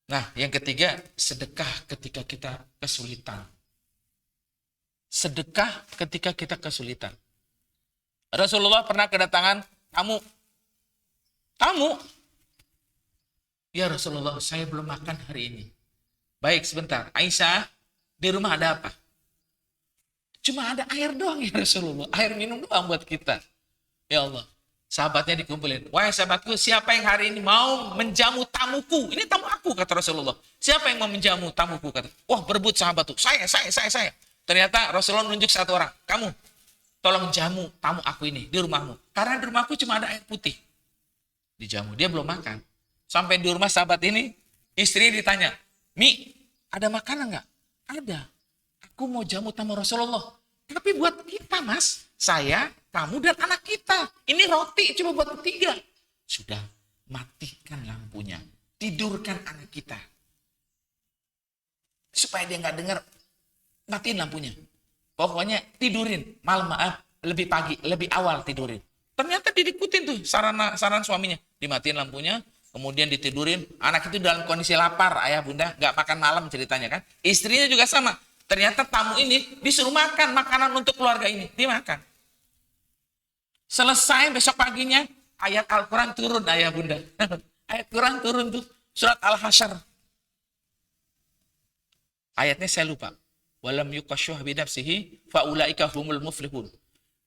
Nah, yang ketiga, sedekah ketika kita kesulitan. Sedekah ketika kita kesulitan. Rasulullah pernah kedatangan tamu. Ya Rasulullah, saya belum makan hari ini. Baik, sebentar. Aisyah, di rumah ada apa? Cuma ada air doang ya Rasulullah. Air minum doang buat kita. Ya Allah. Sahabatnya dikumpulin. Wahai sahabatku, siapa yang hari ini mau menjamu tamuku? Ini tamu aku, kata Rasulullah. Siapa yang mau menjamu tamuku? Kata. Wah, berebut sahabat tuh. Saya. Ternyata Rasulullah nunjuk satu orang. Kamu, tolong jamu tamu aku ini di rumahmu. Karena di rumahku cuma ada air putih. Dijamu. Dia belum makan. Sampai di rumah sahabat ini, istri ditanya, Mi, ada makanan nggak? Ada. Aku mau jamu tamu Rasulullah. Tapi buat kita, Mas. Saya, kamu, dan anak kita. Ini roti cuma buat bertiga. Sudah, matikan lampunya. Tidurkan anak kita. Supaya dia nggak dengar, matiin lampunya. Pokoknya tidurin. Lebih pagi, lebih awal tidurin. Ternyata diikutin tuh saran suaminya. Dimatiin lampunya, kemudian ditidurin. Anak itu dalam kondisi lapar, ayah bunda. Nggak makan malam ceritanya kan. Istrinya juga sama. Ternyata tamu ini disuruh makan makanan untuk keluarga ini. Dimakan. Selesai besok paginya, ayat Al-Quran turun ayah bunda. Ayat Quran turun tuh. Surat Al-Hasyr. Ayatnya saya lupa. Walam yuqasyuh binafsihi faulaika humul muflihun.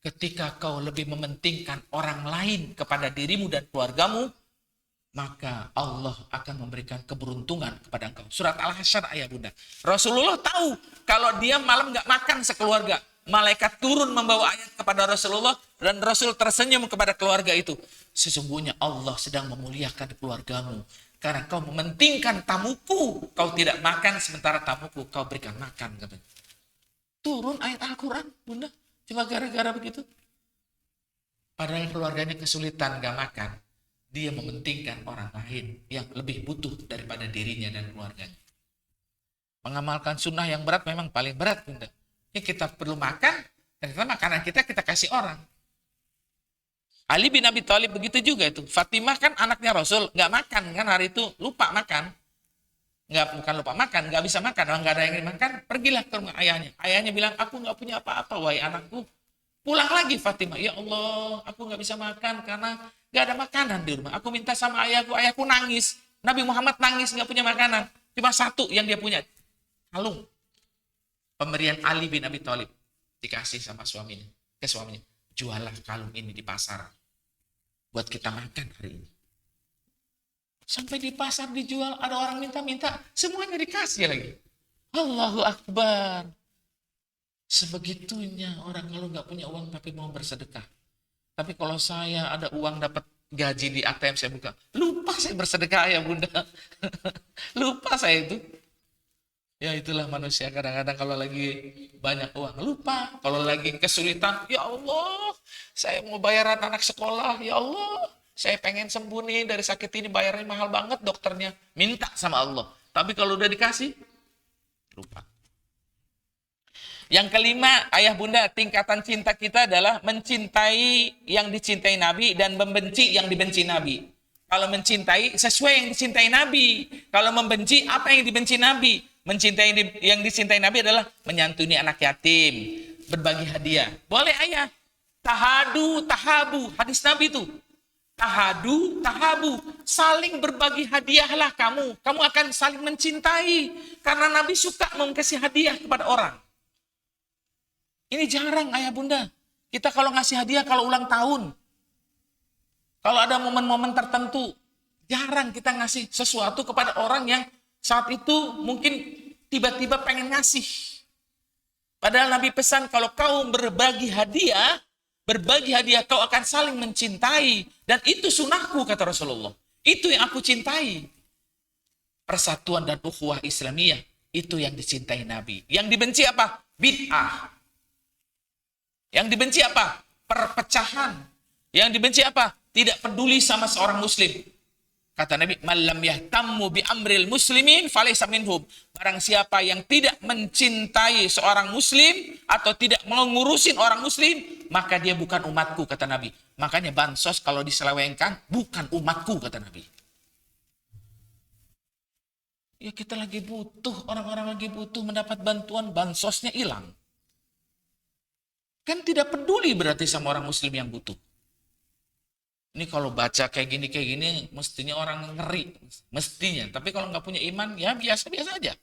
Ketika kau lebih mementingkan orang lain kepada dirimu dan keluargamu, maka Allah akan memberikan keberuntungan kepada engkau. Surat Al-Hasyr ayah bunda. Rasulullah tahu kalau dia malam nggak makan sekeluarga. Malaikat turun membawa ayat kepada Rasulullah dan Rasul tersenyum kepada keluarga itu. Sesungguhnya Allah sedang memuliakan keluargamu. Karena kau mementingkan tamuku. Kau tidak makan sementara tamuku kau berikan makan. Katanya. Turun ayat Al-Quran bunda. Cuma gara-gara begitu. Padahal keluarganya kesulitan gak makan. Dia mementingkan orang lain yang lebih butuh daripada dirinya dan keluarganya. Mengamalkan sunnah yang berat memang paling berat bunda. Ini kita perlu makan, ternyata makanan kita kasih orang. Ali bin Abi Thalib begitu juga itu. Fatimah kan anaknya Rasul, nggak makan kan hari itu, lupa makan. Bukan lupa makan, nggak bisa makan, nggak ada yang dimakan, pergilah ke rumah ayahnya. Ayahnya bilang, aku nggak punya apa-apa, wahai anakku. Pulang lagi Fatimah, ya Allah, aku nggak bisa makan karena nggak ada makanan di rumah. Aku minta sama ayahku nangis. Nabi Muhammad nangis nggak punya makanan, cuma satu yang dia punya, kalung. Pemberian Ali bin Abi Thalib dikasih sama suaminya, ke suaminya. Jualah kalung ini di pasar buat kita makan hari ini. Sampai di pasar dijual, ada orang minta-minta, semuanya dikasih lagi. Allahu Akbar. Sebegitunya orang kalau nggak punya uang tapi mau bersedekah. Tapi kalau saya ada uang dapat gaji di ATM saya buka, lupa saya bersedekah ya bunda. Lupa saya itu. Ya itulah manusia kadang-kadang kalau lagi banyak uang lupa. Kalau lagi kesulitan, ya Allah, saya mau bayaran anak sekolah, ya Allah, saya pengen sembuh nih dari sakit ini, bayarnya mahal banget dokternya. Minta sama Allah. Tapi kalau udah dikasih, lupa. Yang kelima, ayah bunda, tingkatan cinta kita adalah mencintai yang dicintai Nabi dan membenci yang dibenci Nabi. Kalau mencintai, sesuai yang dicintai Nabi. Kalau membenci, apa yang dibenci Nabi? Mencintai yang dicintai Nabi adalah menyantuni anak yatim, berbagi hadiah. Boleh ayah. Tahadu, tahabu. Hadis Nabi itu. Tahadu, tahabu. Saling berbagi hadiahlah kamu. Kamu akan saling mencintai. Karena Nabi suka memberi hadiah kepada orang. Ini jarang ayah bunda. Kita kalau ngasih hadiah kalau ulang tahun. Kalau ada momen-momen tertentu. Jarang kita ngasih sesuatu kepada orang yang saat itu mungkin tiba-tiba pengen ngasih. Padahal Nabi pesan kalau kau berbagi hadiah kau akan saling mencintai. Dan itu sunnahku kata Rasulullah. Itu yang aku cintai. Persatuan dan ukhuwah Islamiyah. Itu yang dicintai Nabi. Yang dibenci apa? Bid'ah. Yang dibenci apa? Perpecahan. Yang dibenci apa? Tidak peduli sama seorang muslim. Kata Nabi, "Malam yahtammu bi amril muslimin falaysa minhum." Barang siapa yang tidak mencintai seorang muslim atau tidak mengurusin orang muslim, maka dia bukan umatku kata Nabi. Makanya bansos kalau diselewengkan bukan umatku kata Nabi. Ya kita lagi butuh, orang-orang lagi butuh mendapat bantuan, bansosnya hilang. Kan tidak peduli berarti sama orang muslim yang butuh. Ini kalau baca kayak gini, mestinya orang ngeri. Mestinya. Tapi kalau nggak punya iman, ya biasa-biasa aja.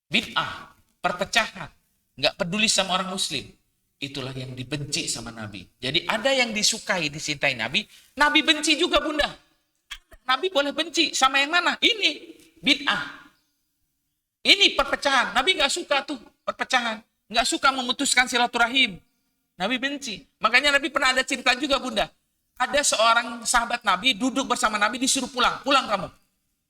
Bid'ah, perpecahan. Nggak peduli sama orang muslim. Itulah yang dibenci sama Nabi. Jadi ada yang disukai, dicintai Nabi. Nabi benci juga bunda. Nabi boleh benci. Sama yang mana? Ini. Bid'ah. Ini perpecahan. Nabi nggak suka tuh perpecahan. Nggak suka memutuskan silaturahim. Nabi benci. Makanya Nabi pernah ada cerita juga bunda. Ada seorang sahabat Nabi duduk bersama Nabi disuruh pulang. Pulang kamu.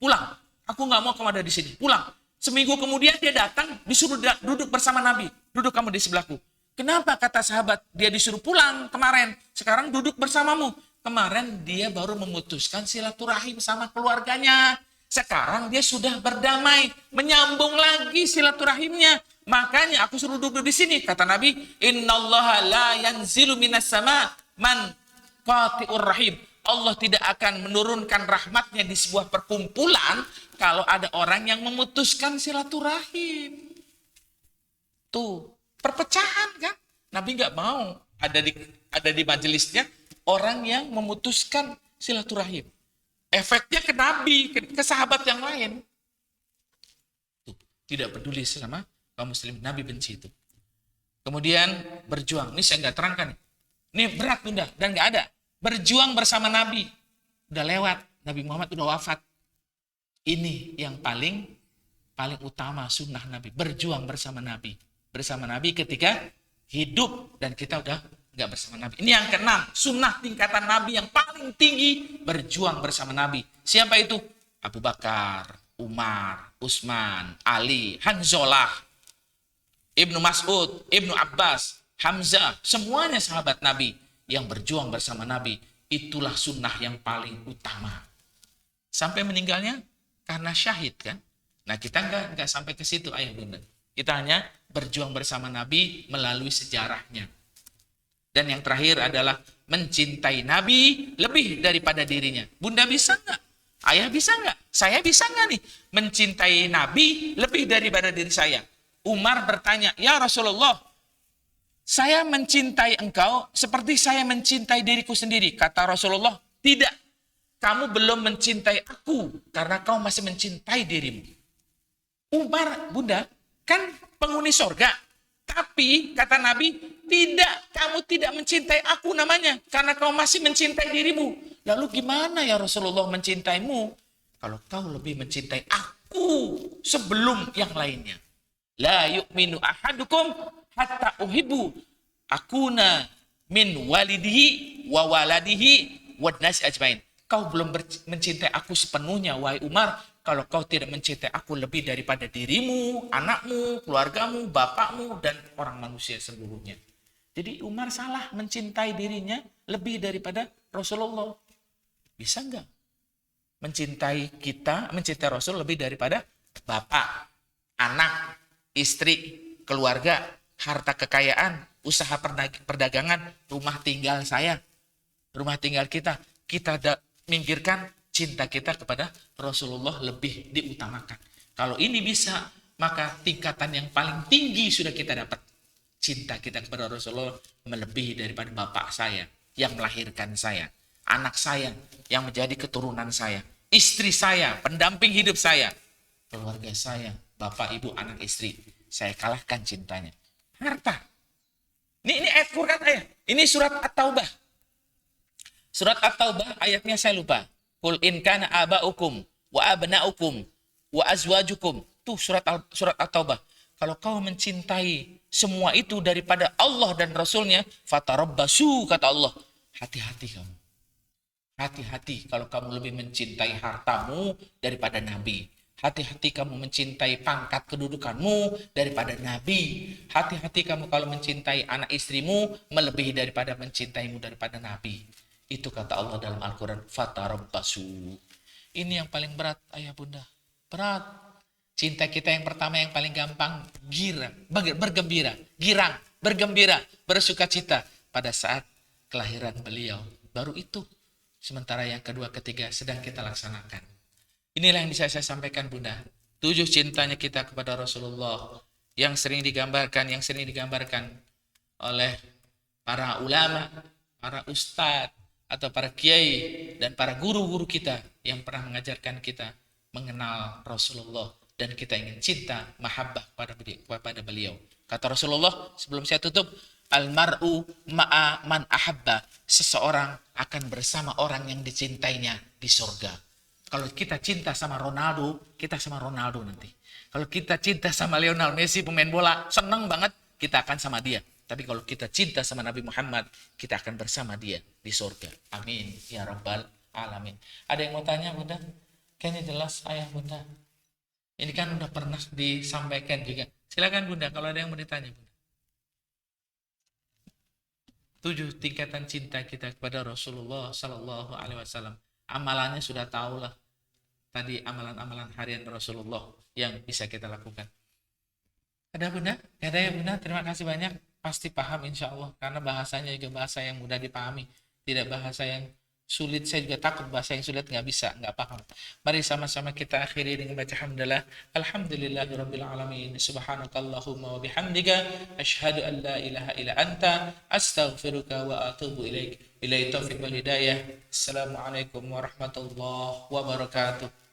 Pulang. Aku nggak mau kamu ada di sini. Pulang. Seminggu kemudian dia datang disuruh duduk bersama Nabi. Duduk kamu di sebelahku. Kenapa kata sahabat dia disuruh pulang kemarin. Sekarang duduk bersamamu. Kemarin dia baru memutuskan silaturahim sama keluarganya. Sekarang dia sudah berdamai. Menyambung lagi silaturahimnya. Makanya aku suruh duduk di sini. Kata Nabi. Innallaha la yanzilu minas sama man qati'ur rahim. Allah tidak akan menurunkan rahmatnya di sebuah perkumpulan kalau ada orang yang memutuskan silaturahim. Tuh, perpecahan kan? Nabi nggak mau ada di majelisnya orang yang memutuskan silaturahim. Efeknya ke Nabi, ke sahabat yang lain. Tuh, tidak peduli sama kaum muslim, Nabi benci itu. Kemudian berjuang. Ini saya nggak terangkan. Ini berat Bunda, dan nggak ada. Berjuang bersama Nabi. Udah lewat, Nabi Muhammad udah wafat. Ini yang paling utama sunnah Nabi. Berjuang bersama Nabi. Bersama Nabi ketika hidup, dan kita udah nggak bersama Nabi. Ini yang keenam, sunnah tingkatan Nabi yang paling tinggi, berjuang bersama Nabi. Siapa itu? Abu Bakar, Umar, Utsman, Ali, Hanzalah, Ibnu Mas'ud, Ibnu Abbas, Hamzah, semuanya sahabat Nabi yang berjuang bersama Nabi. Itulah sunnah yang paling utama. Sampai meninggalnya karena syahid kan. Nah kita nggak sampai ke situ ayah bunda. Kita hanya berjuang bersama Nabi melalui sejarahnya. Dan yang terakhir adalah mencintai Nabi lebih daripada dirinya. Bunda bisa nggak? Ayah bisa nggak? Saya bisa nggak nih mencintai Nabi lebih daripada diri saya? Umar bertanya, ya Rasulullah, saya mencintai engkau seperti saya mencintai diriku sendiri. Kata Rasulullah, tidak. Kamu belum mencintai aku karena kau masih mencintai dirimu. Umar, bunda, kan penghuni sorga. Tapi kata Nabi, tidak, kamu tidak mencintai aku namanya karena kau masih mencintai dirimu. Lalu gimana ya Rasulullah mencintaimu kalau kau lebih mencintai aku sebelum yang lainnya? La yu'minu ahadukum hatta uhibbu akuna min walidihi wa waladihi wa nasi ajmain. Kau belum mencintai aku sepenuhnya, wahai Umar, kalau kau tidak mencintai aku lebih daripada dirimu, anakmu, keluargamu, bapakmu, dan orang manusia seluruhnya. Jadi Umar salah mencintai dirinya lebih daripada Rasulullah. Bisa enggak? Mencintai kita, mencintai Rasul lebih daripada bapak, anak, istri, keluarga, harta kekayaan, usaha perdagangan, rumah tinggal saya, rumah tinggal kita. Kita minggirkan cinta kita kepada Rasulullah lebih diutamakan. Kalau ini bisa, maka tingkatan yang paling tinggi sudah kita dapat. Cinta kita kepada Rasulullah melebihi daripada bapak saya yang melahirkan saya, anak saya yang menjadi keturunan saya, istri saya, pendamping hidup saya, keluarga saya, bapak, ibu, anak, istri. Saya kalahkan cintanya. Harta. Ini ayat Quran ayat. Ini surat At-Taubah. Surat At-Taubah ayatnya saya lupa. Qul in kana aba'ukum wa abna'ukum wa azwajukum. Tuh surat At-Taubah. Kalau kau mencintai semua itu daripada Allah dan Rasulnya, fatarabbasu, kata Allah. Hati-hati kamu. Hati-hati kalau kamu lebih mencintai hartamu daripada Nabi. Hati-hati kamu mencintai pangkat kedudukanmu daripada Nabi. Hati-hati kamu kalau mencintai anak istrimu melebihi daripada mencintaimu daripada Nabi. Itu kata Allah dalam Al-Quran, fatarabbasu. Ini yang paling berat, ayah bunda. Berat. Cinta kita yang pertama yang paling gampang, bergembira, bersuka cita pada saat kelahiran beliau. Baru itu. Sementara yang kedua, ketiga sedang kita laksanakan. Inilah yang bisa saya sampaikan bunda. 7 cintanya kita kepada Rasulullah yang sering digambarkan oleh para ulama, para ustadz, atau para kiai dan para guru-guru kita yang pernah mengajarkan kita mengenal Rasulullah, dan kita ingin cinta, mahabbah kepada beliau. Kata Rasulullah sebelum saya tutup, almar'u ma'a man ahabba. Seseorang akan bersama orang yang dicintainya di surga. Kalau kita cinta sama Ronaldo, kita sama Ronaldo nanti. Kalau kita cinta sama Lionel Messi, pemain bola, senang banget, kita akan sama dia. Tapi kalau kita cinta sama Nabi Muhammad, kita akan bersama dia di surga. Amin. Ya Rabbal Alamin. Ada yang mau tanya bunda? Kayaknya jelas ayah bunda. Ini kan udah pernah disampaikan juga. Silakan bunda kalau ada yang mau ditanya bunda. 7 tingkatan cinta kita kepada Rasulullah Sallallahu Alaihi Wasallam. Amalannya sudah tahu lah. Tadi amalan-amalan harian Rasulullah yang bisa kita lakukan. Ada bunda? Ada ya bunda? Terima kasih banyak. Pasti paham insya Allah. Karena bahasanya juga bahasa yang mudah dipahami. Tidak bahasa yang sulit, saya juga takut bahasa yang sulit, nggak bisa, nggak paham. Mari sama-sama kita akhiri dengan baca hamdalah. Alhamdulillahirabbil alamin. Subhanakallahumma wa bihamdika asyhadu an la ilaha illa anta astaghfiruka wa atubu ilaik. Billahi taufiq wal hidayah. Assalamualaikum warahmatullahi wabarakatuh.